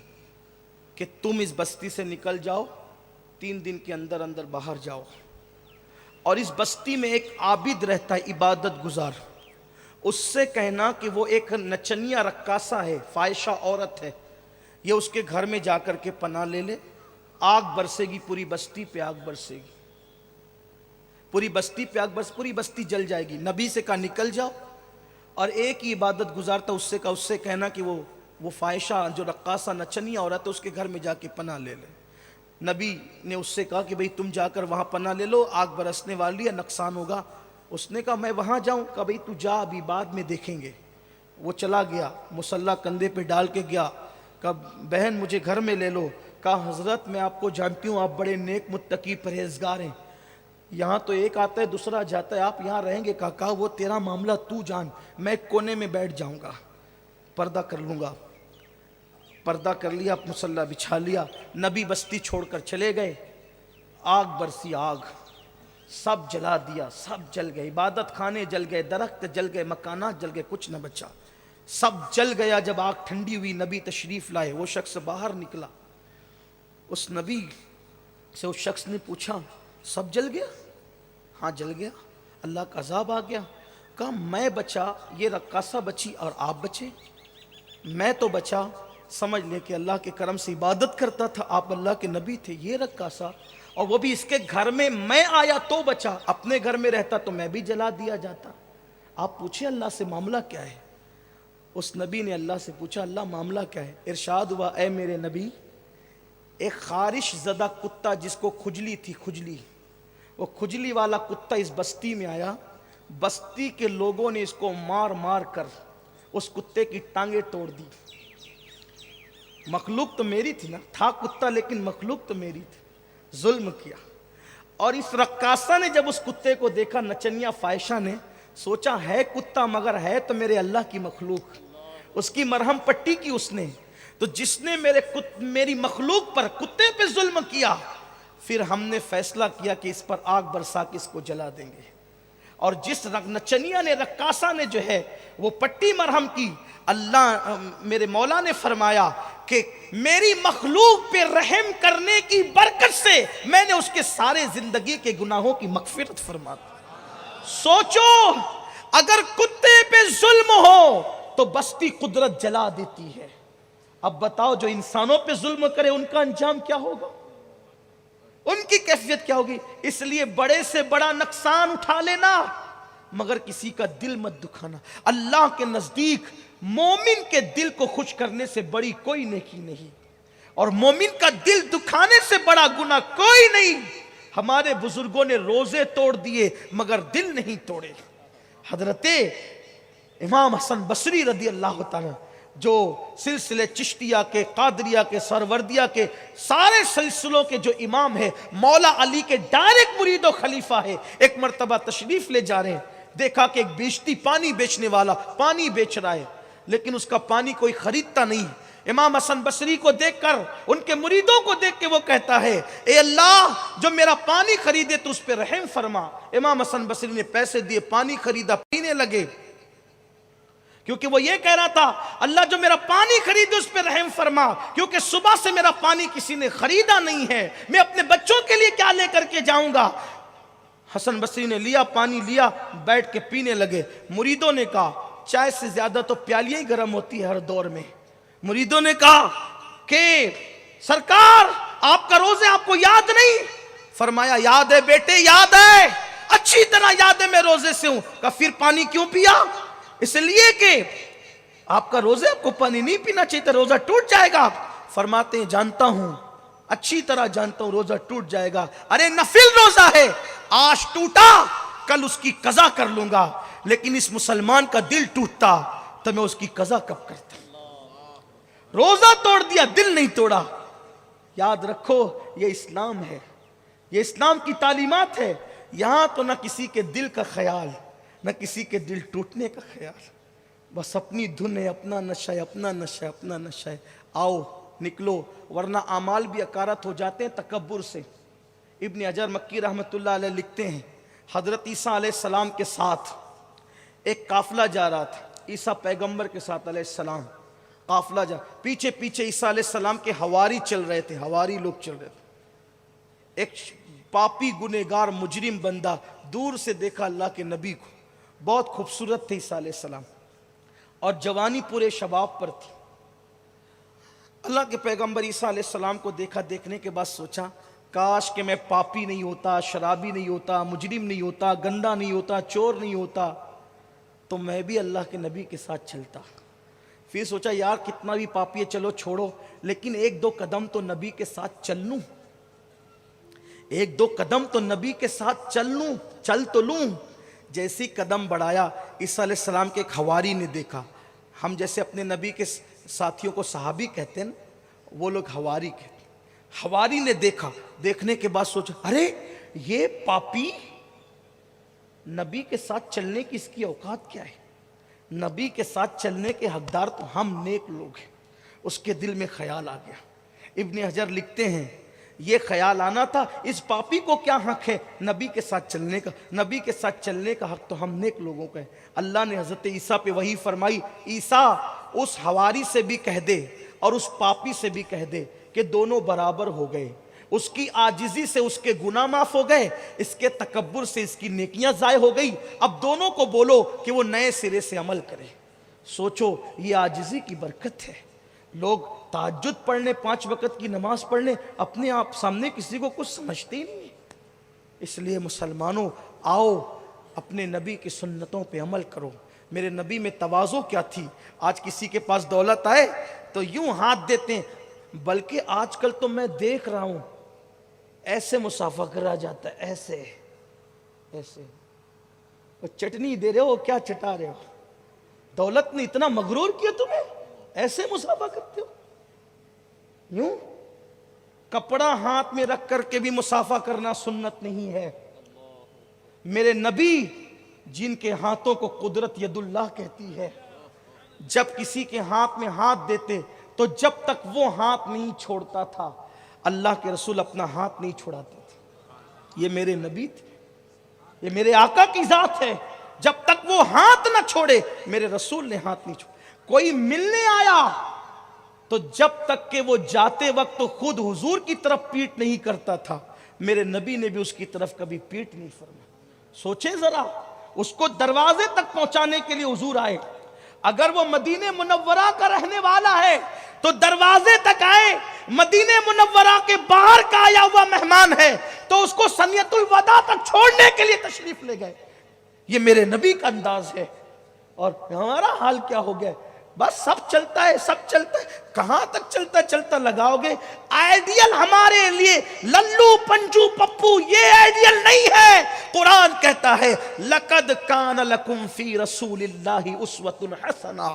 کہ تم اس بستی سے نکل جاؤ، 3 دن کے اندر اندر باہر جاؤ، اور اس بستی میں ایک عابد رہتا ہے، عبادت گزار، اس سے کہنا کہ وہ ایک نچنیا رقاصہ ہے، فاحشہ عورت ہے، یہ اس کے گھر میں جا کر کے پناہ لے لے، آگ برسے گی، پوری بستی پہ آگ برسے گی، پوری بستی پہ آگ برس، پوری بستی جل جائے گی۔ نبی سے کہا نکل جاؤ، اور ایک ہی عبادت گزار تھا، اس سے کہنا کہ وہ فاحشہ جو رقاصہ نچنیا عورت ہے اس کے گھر میں جا کے پناہ لے لے۔ نبی نے اس سے کہا کہ بھئی تم جا کر وہاں پناہ لے لو، آگ برسنے والی ہے، نقصان ہوگا۔ اس نے کہا میں وہاں جاؤں؟ کہا بھئی تو جا، ابھی بعد میں دیکھیں گے۔ وہ چلا گیا، مصلی کندھے پہ ڈال کے گیا، کہا بہن مجھے گھر میں لے لو۔ کہا حضرت میں آپ کو جانتی ہوں، آپ بڑے نیک متقی پرہیزگار ہیں، یہاں تو ایک آتا ہے دوسرا جاتا ہے، آپ یہاں رہیں گے؟ کہا وہ تیرا معاملہ تو جان، میں ایک کونے میں بیٹھ جاؤں گا، پردہ کر لوں گا۔ پردہ کر لیا، مصلی بچھا لیا، نبی بستی چھوڑ کر چلے گئے۔ آگ برسی، آگ سب جلا دیا، سب جل گئے، عبادت خانے جل گئے، درخت جل گئے، مکانات جل گئے، کچھ نہ بچا، سب جل گیا۔ جب آگ ٹھنڈی ہوئی، نبی تشریف لائے، وہ شخص باہر نکلا، اس نبی سے اس شخص نے پوچھا سب جل گیا؟ ہاں جل گیا، اللہ کا عذاب آ گیا۔ کہا میں بچا، یہ رقاصہ بچی اور آپ بچے؟ میں تو بچا، سمجھ لے کہ اللہ کے کرم سے عبادت کرتا تھا، آپ اللہ کے نبی تھے، یہ رقاصہ، اور وہ بھی اس کے گھر میں آیا تو بچا، اپنے گھر میں رہتا تو میں بھی جلا دیا جاتا۔ آپ پوچھیں اللہ سے معاملہ کیا ہے؟ اس نبی نے اللہ سے پوچھا اللہ معاملہ کیا ہے؟ ارشاد ہوا اے میرے نبی، ایک خارش زدہ کتا جس کو کھجلی تھی، کھجلی، وہ کھجلی والا کتا اس بستی میں آیا، بستی کے لوگوں نے اس کو مار مار کر اس کتے کی ٹانگیں توڑ دی۔ مخلوق تو میری تھی نا، تھا کتا لیکن مخلوق تو میری تھی، ظلم کیا۔ اور اس رقاصہ نے جب اس کتے کو دیکھا، نچنیا فاحشہ نے سوچا ہے کتا مگر ہے تو میرے اللہ کی مخلوق، اس کی مرہم پٹی کی اس نے، تو جس نے میری مخلوق پر، کتے پہ ظلم کیا، پھر ہم نے فیصلہ کیا کہ اس پر آگ برسا کے اس کو جلا دیں گے۔ اور جس نچنیا نے، رقاصہ نے جو ہے وہ پٹی مرہم کی، اللہ میرے مولا نے فرمایا کہ میری مخلوق پہ رحم کرنے کی برکت سے میں نے اس کے سارے زندگی کے گناہوں کی مغفرت فرما دی۔ سوچو اگر کتے پہ ظلم ہو تو بستی قدرت جلا دیتی ہے، اب بتاؤ جو انسانوں پہ ظلم کرے ان کا انجام کیا ہوگا، ان کی کیفیت کیا ہوگی؟ اس لیے بڑے سے بڑا نقصان اٹھا لینا مگر کسی کا دل مت دکھانا۔ اللہ کے نزدیک مومن کے دل کو خوش کرنے سے بڑی کوئی نیکی نہیں، اور مومن کا دل دکھانے سے بڑا گناہ کوئی نہیں۔ ہمارے بزرگوں نے روزے توڑ دیے مگر دل نہیں توڑے۔ حضرت امام حسن بصری رضی اللہ تعالیٰ جو سلسلے چشتیہ کے، قادریہ کے، سروردیہ کے، سارے سلسلوں کے جو امام ہے، مولا علی کے ڈائریکٹ مرید و خلیفہ ہے، ایک مرتبہ تشریف لے جا رہے ہیں، دیکھا کہ ایک بیچتی پانی بیچنے والا پانی بیچ رہا ہے لیکن اس کا پانی کوئی خریدتا نہیں۔ امام حسن بصری کو دیکھ کر، ان کے مریدوں کو دیکھ کے وہ کہتا ہے اے اللہ جو میرا پانی خریدے تو اس پہ رحم فرما۔ امام حسن بصری نے پیسے دیے، پانی خریدا، پینے لگے، کیونکہ وہ یہ کہہ رہا تھا اللہ جو میرا پانی خریدے اس پہ رحم فرما، کیونکہ صبح سے میرا پانی کسی نے خریدا نہیں ہے، میں اپنے بچوں کے لیے کیا لے کر کے جاؤں گا۔ حسن بصری نے لیا، پانی لیا، بیٹھ کے پینے لگے۔ مریدوں نے کہا چائے سے زیادہ تو پیالیاں ہی گرم ہوتی ہے ہر دور میں۔ مریدوں نے کہا کہ سرکار آپ کا روزے آپ کو یاد نہیں؟ فرمایا یاد ہے بیٹے، یاد ہے، اچھی طرح یاد ہے، میں روزے سے ہوں۔ کہا پھر پانی کیوں پیا؟ اس لیے کہ آپ کا روزے، آپ کو پانی نہیں پینا چاہیے تھا، روزہ ٹوٹ جائے گا۔ فرماتے ہیں جانتا ہوں، اچھی طرح جانتا ہوں روزہ ٹوٹ جائے گا، ارے نفل روزہ ہے، آج ٹوٹا कल उसकी कज़ा कर लूंगा, लेकिन इस मुसलमान का दिल टूटता तो मैं उसकी कज़ा कब करता। रोजा तोड़ दिया, दिल नहीं तोड़ा। याद रखो, ये इस्लाम है, ये इस्लाम की तालीमात है। यहां तो ना किसी के दिल का ख्याल, ना किसी के दिल टूटने का ख्याल, बस अपनी धुन है, अपना नशा है, अपना नशा है, अपना नशा है। आओ निकलो, वरना आमाल भी अकारत हो जाते हैं तकब्बुर से। इब्न अजर मक्की रहमतुल्लाह अलैह लिखते हैं, हजरत ईसा अलैहिस्सलाम के साथ एक काफिला जा रहा था, ईसा पैगंबर के साथ अलैहिस्सलाम काफिला जा, पीछे पीछे ईसा अलैहिस्सलाम के हवारी चल रहे थे, हवारी लोग चल रहे थे। एक पापी गुनेगार मुजरिम बंदा दूर से देखा अल्लाह के नबी को, बहुत खूबसूरत थे ईसा अलैहिस्सलाम और जवानी पूरे शबाब पर थी। अल्लाह के पैगंबर ईसा अलैहिस्सलाम को देखा, देखने के बाद सोचा काश कि मैं पापी नहीं होता, शराबी नहीं होता, मुजरिम नहीं होता, गंदा नहीं होता, चोर नहीं होता, तो मैं भी अल्लाह के नबी के साथ चलता। फिर सोचा यार कितना भी पापी है, चलो छोड़ो, लेकिन एक दो कदम तो नबी के साथ चल लूं, एक दो कदम तो नबी के साथ चल लूं, चल तो लूं। जैसे ही कदम बढ़ाया, ईसा अलैहिस्सलाम के एक हवारी ने देखा, हम जैसे अपने नबी के साथियों को सहाबी कहते हैं, वो लोग हवारी कहते। हवारी ने देखा, देखने के बाद सोचा अरे ये पापी नबी के साथ चलने की इसकी औकात क्या है, नबी के साथ चलने के हकदार तो हम नेक लोग हैं। उसके दिल में ख्याल आ गया। इब्न हजर लिखते हैं, ये ख्याल आना था इस पापी को क्या हक है नबी के साथ चलने का, नबी के साथ चलने का हक तो हम नेक लोगों का है। अल्लाह ने हजरत ईसा पे वही फरमाई, ईसा उस हवारी से भी कह दे और उस पापी से भी कह दे कि दोनों बराबर हो गए, उसकी आजिजी से उसके गुनाह माफ हो गए, इसके तकब्बुर से इसकी नेकियां जाय हो गई। अब दोनों को बोलो कि वो नए सिरे से अमल करे। सोचो ये आजिजी की बरकत है। लोग तहज्जुद पढ़ने, 5 वक़्त की नमाज पढ़ने, अपने आप सामने किसी को कुछ समझते ही नहीं। इसलिए मुसलमानों आओ अपने नबी की सुन्नतों पे अमल करो। मेरे नबी में तवाज़ो क्या थी। आज किसी के पास दौलत आए तो यूं हाथ देते हैं, बल्कि आजकल तो मैं देख रहा हूं ऐसे मुसाफा करा जाता है, ऐसे ऐसे। वो चटनी दे रहे हो, क्या चटा रहे हो, दौलत ने इतना मगरूर किया तुम्हें, ऐसे मुसाफा करते हो। यूं कपड़ा हाथ में रख करके भी मुसाफा करना सुन्नत नहीं है। मेरे नबी जिनके हाथों को कुदरत यदुल्लाह कहती है, जब किसी के हाथ में हाथ देते तो जब तक वो हाथ नहीं छोड़ता था, अल्लाह के रसूल अपना हाथ नहीं छुड़ाते थे। ये मेरे नबी थे, ये मेरे आका की जात है। जब तक वो हाथ ना छोड़े, मेरे रसूल ने हाथ नहीं छोड़ा। कोई मिलने आया तो जब तक कि वो जाते वक्त तो खुद हुजूर की तरफ पीठ नहीं करता था, मेरे नबी ने भी उसकी तरफ कभी पीठ नहीं फरमाई। सोचे जरा, उसको दरवाजे तक पहुंचाने के लिए हुजूर आए। अगर वो मदीने मुनव्वरा का रहने वाला है तो दरवाजे तक आए, मदीने मुनव्वरा के बाहर का आया हुआ मेहमान है तो उसको सनियतुल वदा तक छोड़ने के लिए तशरीफ ले गए। ये मेरे नबी का अंदाज है। और हमारा हाल क्या हो गया, बस सब चलता है, सब चलता है। कहां तक चलता चलता लगाओगे। आइडियल हमारे लिए लल्लू पंजू पप्पू ये आइडियल नहीं है। कुरान कहता है लक़द कान लकुम फी रसूलिल्लाहि उस्वतुन हसना,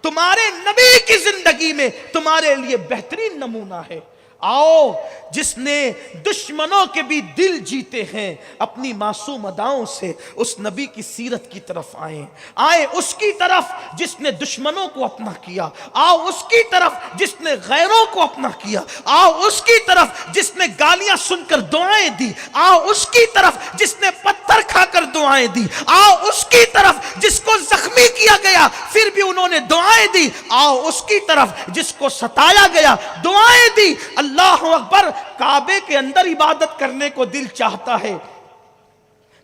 तुम्हारे नबी की जिंदगी में तुम्हारे लिए बेहतरीन नमूना है। आओ जिसने दुश्मनों के भी दिल जीते हैं अपनी मासूम अदाओं से, उस नबी की सीरत की तरफ आए उसकी तरफ जिसने दुश्मनों को अपना किया। आओ उसकी तरफ जिसने गैरों को अपना किया। आओ उसकी तरफ जिसने गालियां सुनकर दुआएं दी। आओ उसकी तरफ जिसने पत्थर खाकर दुआएं दी। आओ उसकी तरफ जिसको जख्मी किया गया फिर भी उन्होंने दुआएं दी। आओ उसकी तरफ जिसको सताया गया दुआएं दी। अल्लाह अकबर। काबे के अंदर इबादत करने को दिल चाहता है,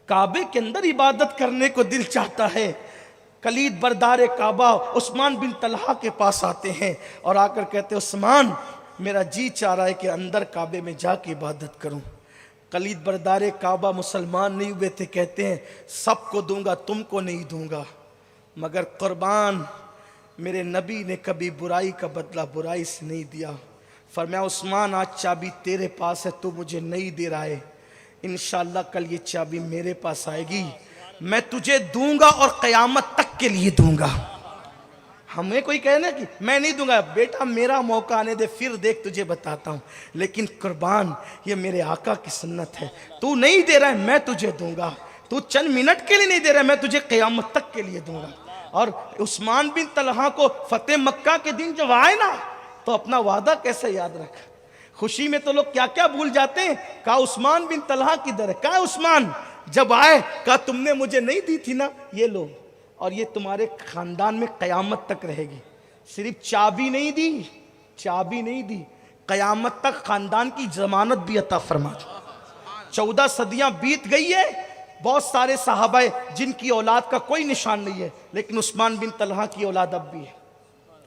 काबे के अंदर इबादत करने को दिल चाहता है। कलीद बरदारे काबा उस्मान बिन तलहा के पास आते हैं और आकर कहते हैं उस्मान मेरा जी चाह रहा है कि अंदर काबे में जाके इबादत करूं। कलीद बरदारे काबा मुसलमान नहीं हुए थे, कहते हैं सबको दूंगा तुमको नहीं दूंगा। मगर कुर्बान मेरे नबी ने कभी बुराई का बदला बुराई से नहीं दिया। फरमाया उस्मान आज चाबी तेरे पास है, तू मुझे नहीं दे रहा है, इंशाअल्लाह कल ये चाबी मेरे पास आएगी मैं तुझे दूंगा और क़यामत तक के लिए दूंगा। हमें कोई कहे ना कि मैं नहीं दूंगा, बेटा मेरा मौका आने दे फिर देख तुझे बताता हूँ। लेकिन कुर्बान ये मेरे आका की सुन्नत है, तू नहीं दे रहा है मैं तुझे दूंगा, तू चंद मिनट के लिए नहीं दे रहा है मैं तुझे क़यामत तक के लिए दूंगा। और उस्मान बिन तलहा को फतेह मक्का के दिन जब आए ना तो अपना वादा कैसे याद रखा। खुशी में तो लोग क्या क्या भूल जाते हैं। कहा उस्मान बिन तलहा किधर है, कहा उस्मान जब आए कहा तुमने मुझे नहीं दी थी ना, ये लो, और ये तुम्हारे खानदान में क़यामत तक रहेगी। सिर्फ चाबी नहीं दी, चाबी नहीं दी, क़यामत तक खानदान की जमानत भी अता फरमा दी। 14 सदियां बीत गई है, बहुत सारे सहाबा जिनकी औलाद का कोई निशान नहीं है, लेकिन उस्मान बिन तलहा की औलाद अब भी है।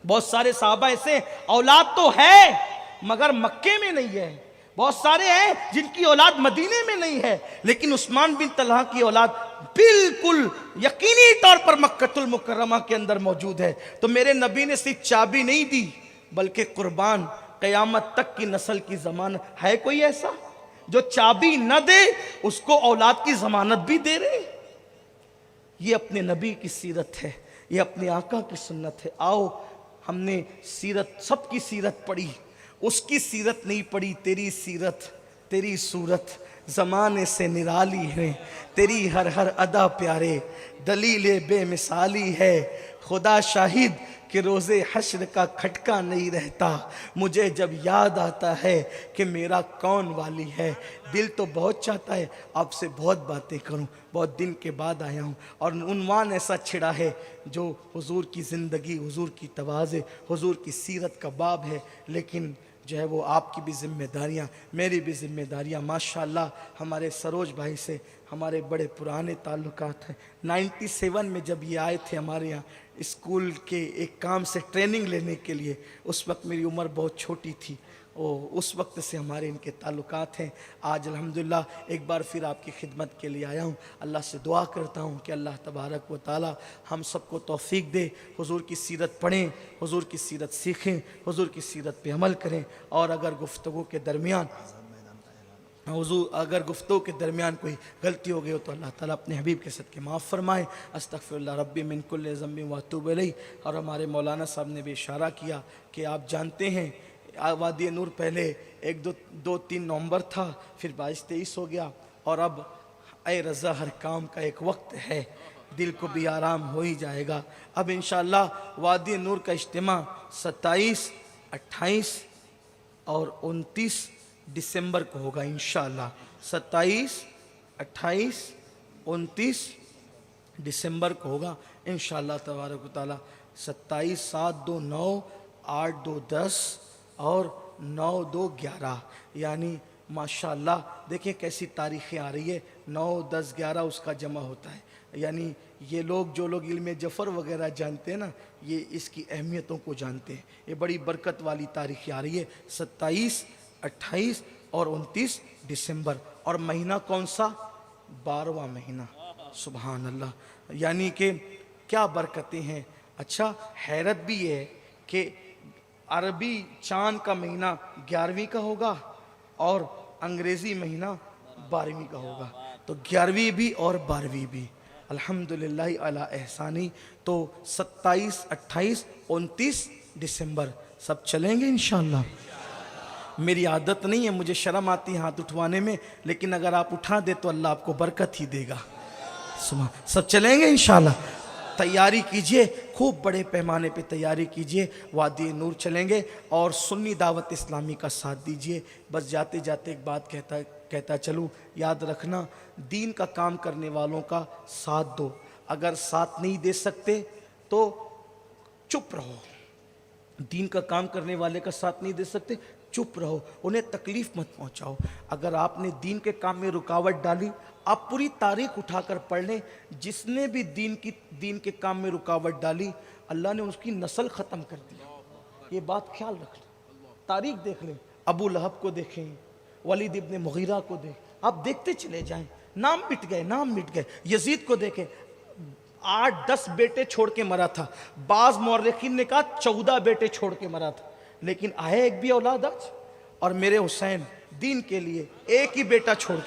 बहुत सारे सहाबा ऐसे औलाद तो है मगर मक्के में नहीं है, बहुत सारे हैं जिनकी औलाद मदीने में नहीं है, लेकिन उस्मान बिन तलहा की औलाद बिल्कुल यकीनी तौर पर मक्कतुल मुकर्रमा के अंदर मौजूद है। तो मेरे नबी ने सिर्फ चाबी नहीं दी बल्कि कुर्बान क़यामत तक की नस्ल की जमानत है। कोई ऐसा जो चाबी न दे उसको औलाद की जमानत भी दे रहे। ये अपने नबी की सीरत है, ये अपने आका की सुन्नत है। आओ हमने सीरत, सबकी सीरत पढ़ी, उसकी सीरत नहीं पढ़ी। तेरी सीरत तेरी सूरत ज़माने से निराली है, तेरी हर हर अदा प्यारे दलील बेमिसाली है। खुदा शाहिद कि रोज़े हश्र का खटका नहीं रहता, मुझे जब याद आता है कि मेरा कौन वाली है। दिल तो बहुत चाहता है आपसे बहुत बातें करूं, बहुत दिन के बाद आया हूं और उन्वान ऐसा छिड़ा है जो हुजूर की ज़िंदगी, हुजूर की तवाज़े, हुजूर की सीरत का बाब है। लेकिन जो है वो आपकी भी ज़िम्मेदारियाँ, मेरी भी ज़िम्मेदारियाँ। माशाअल्लाह हमारे सरोज भाई से हमारे बड़े पुराने ताल्लुकात हैं। 97 में जब ये आए थे हमारे यहाँ स्कूल के एक काम से ट्रेनिंग लेने के लिए, उस वक्त मेरी उम्र बहुत छोटी थी, उस वक्त से हमारे इनके ताल्लुकात हैं। आज अल्हम्दुलिल्लाह एक बार फिर आपकी खिदमत के लिए आया हूँ। अल्लाह से दुआ करता हूँ कि अल्लाह तबारक व ताला हम सबको तौफीक दे, हुजूर की सीरत पढ़ें, हुजूर की सीरत सीखें, हुजूर की सीरत पे अमल करें। और अगर गुफ्तगू के दरमियान के दरमियान कोई गलती हो गई हो तो अल्लाह ताला अपने हबीब के सदके माफ़ फरमाए। अस्तगफिरुल्लाह रब्बी मिन कुल्लि ज़ंबिन व अतूबु इलैह। और हमारे मौलाना साहब ने भी इशारा किया कि आप जानते हैं वादी नूर पहले 1-2-3 नवंबर था, फिर 22-23 हो गया, और अब ए रज़ा हर काम का एक वक्त है, दिल को भी आराम हो ही जाएगा। अब इंशाअल्लाह वादी नूर का इज्तिमा 27, 28 और 29 दिसंबर को होगा इंशाअल्लाह। 27, 28, 29 दिसंबर को होगा इंशाअल्लाह तबारक व तआला। 27, 7, 2, 9, 8, 2, 10 और 9, 2, 11, यानी माशाअल्लाह देखिए कैसी तारीखें आ रही है। 9, 10, 11 उसका जमा होता है। यानी ये लोग जो लोग इल्म जफ़र वगैरह जानते हैं ना, ये इसकी अहमियतों को जानते हैं। ये बड़ी बरकत वाली तारीखें आ रही है, 27, 28 और 29 दिसंबर। और महीना कौन सा? 12वां महीना। सुभान अल्लाह, यानी कि क्या बरकतें हैं। अच्छा हैरत भी है कि अरबी चाँद का महीना 11वीं का होगा और अंग्रेज़ी महीना 12वीं का होगा, तो 11वीं भी और 12वीं भी। अल्हम्दुलिल्लाह अला एहसानी। तो 27, 28, 29 दिसंबर सब चलेंगे इंशाअल्लाह। मेरी आदत नहीं है, मुझे शर्म आती है हाथ उठवाने में, लेकिन अगर आप उठा दे तो अल्लाह आपको बरकत ही देगा। सब चलेंगे इंशाअल्लाह। तैयारी कीजिए, खूब बड़े पैमाने पे तैयारी कीजिए। वादी नूर चलेंगे और सुन्नी दावत इस्लामी का साथ दीजिए। बस जाते जाते एक बात कहता चलूँ, याद रखना दीन का काम करने वालों का साथ दो। अगर साथ नहीं दे सकते तो चुप रहो। दीन का काम करने वाले का साथ नहीं दे सकते, चुप रहो, उन्हें तकलीफ़ मत पहुंचाओ। अगर आपने दीन के काम में रुकावट डाली, आप पूरी तारीख उठाकर पढ़ लें, जिसने भी दीन के काम में रुकावट डाली अल्लाह ने उसकी नस्ल ख़त्म कर दी। ये बात ख्याल रख लें। तारीख देख लें, अबू लहब को देखें, वलीद इब्ने मुगीरा को देखें, आप देखते चले जाएं, नाम मिट गए। यजीद को देखें, 8-10 बेटे छोड़ के मरा था। बाज़ मुअर्रिखीन ने कहा 14 बेटे छोड़ के मरा था, लेकिन आए एक भी औलाद आज। और मेरे हुसैन दीन के लिए एक ही बेटा छोड़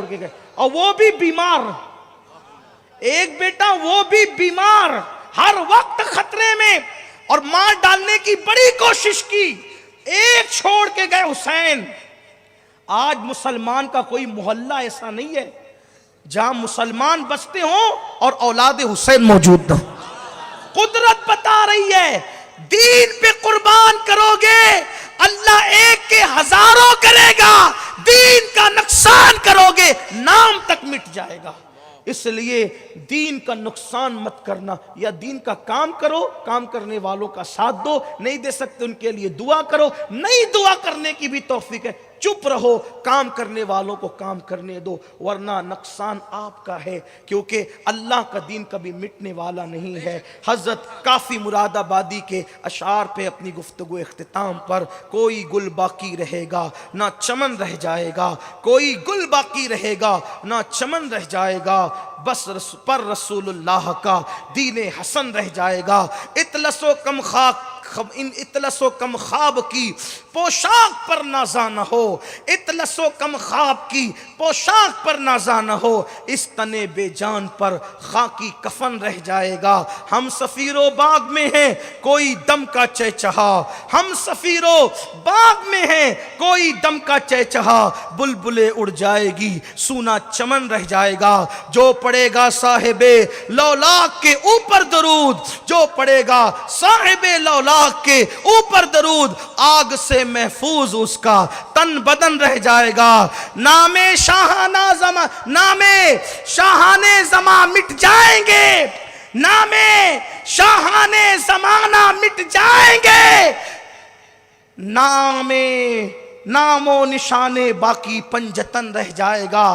के गए। اور وہ بھی بیمار, ایک بیٹا وہ بھی بیمار, ہر وقت خطرے میں, اور مار ڈالنے کی بڑی کوشش کی, ایک چھوڑ کے گئے حسین. آج مسلمان کا کوئی محلہ ایسا نہیں ہے جہاں مسلمان بستے ہوں اور اولاد حسین موجود نہ. قدرت بتا رہی ہے دین پہ قربان کرو گے اللہ ایک کے ہزاروں کرے گا, دین کا نقصان کرو گے نام تک مٹ جائے گا. اس لیے دین کا نقصان مت کرنا, یا دین کا کام کرو, کام کرنے والوں کا ساتھ دو, نہیں دے سکتے ان کے لیے دعا کرو, نہیں دعا کرنے کی بھی توفیق ہے, چپ رہو, کام کرنے والوں کو کام کرنے دو, ورنہ نقصان آپ کا ہے, کیونکہ اللہ کا دین کبھی مٹنے والا نہیں ہے. حضرت کافی مراد آبادی کے اشعار پہ اپنی گفتگو اختتام پر, کوئی گل باقی رہے گا نہ چمن رہ جائے گا, کوئی گل باقی رہے گا نہ چمن رہ جائے گا, بس پر رسول اللہ کا دین حسن رہ جائے گا. اطلس و کم خاک, ان اطلس و کم خواب کی پوشاک پر نازا نہ ہو, اطلس و کم خواب کی پوشاک پر نازا نہ ہو, اس تنے بے جان پر خاکی کفن رہ جائے گا. ہم سفیر و باغ میں ہیں کوئی دم کا چہچہا, ہم سفیر و باغ میں ہیں کوئی دم کا چہچہا, بلبلیں اڑ جائے گی سونا چمن رہ جائے گا. جو پڑے گا صاحب لولاک کے اوپر درود, جو پڑے گا صاحب لولاک کے اوپر درود, آگ سے محفوظ اس کا تن بدن رہ جائے گا. نام شاہانہ زمان, نام شاہانے زمان مٹ جائیں گے, نام شاہانے زمانہ مٹ جائیں گے, نام و نشانے باقی پنجتن رہ جائے گا,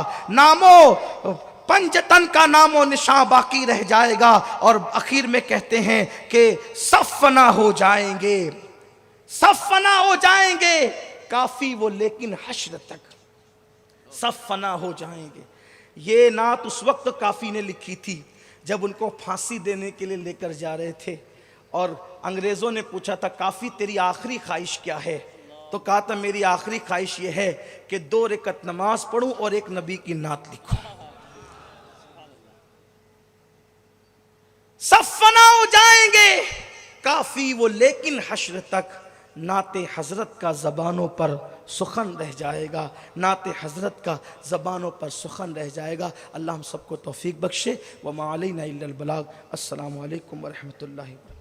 پنجتن کا نام و نشان باقی رہ جائے گا. اور اخیر میں کہتے ہیں کہ سب فنا ہو جائیں گے, سب فنا ہو جائیں گے, کافی وہ لیکن حشر تک سب فنا ہو جائیں گے. یہ نعت اس وقت کافی نے لکھی تھی جب ان کو پھانسی دینے کے لیے لے کر جا رہے تھے, اور انگریزوں نے پوچھا تھا کافی تیری آخری خواہش کیا ہے, تو کہا تھا میری آخری خواہش یہ ہے کہ 2 رکعت نماز پڑھوں اور ایک نبی کی نعت لکھوں. سب فنا ہو جائیں گے, کافی وہ لیکن حشر تک نعت حضرت کا زبانوں پر سخن رہ جائے گا, نعت حضرت کا زبانوں پر سخن رہ جائے گا. اللہ ہم سب کو توفیق بخشے. وما علینا الا البلاغ. السلام علیکم ورحمۃ اللہ وبرکاتہ.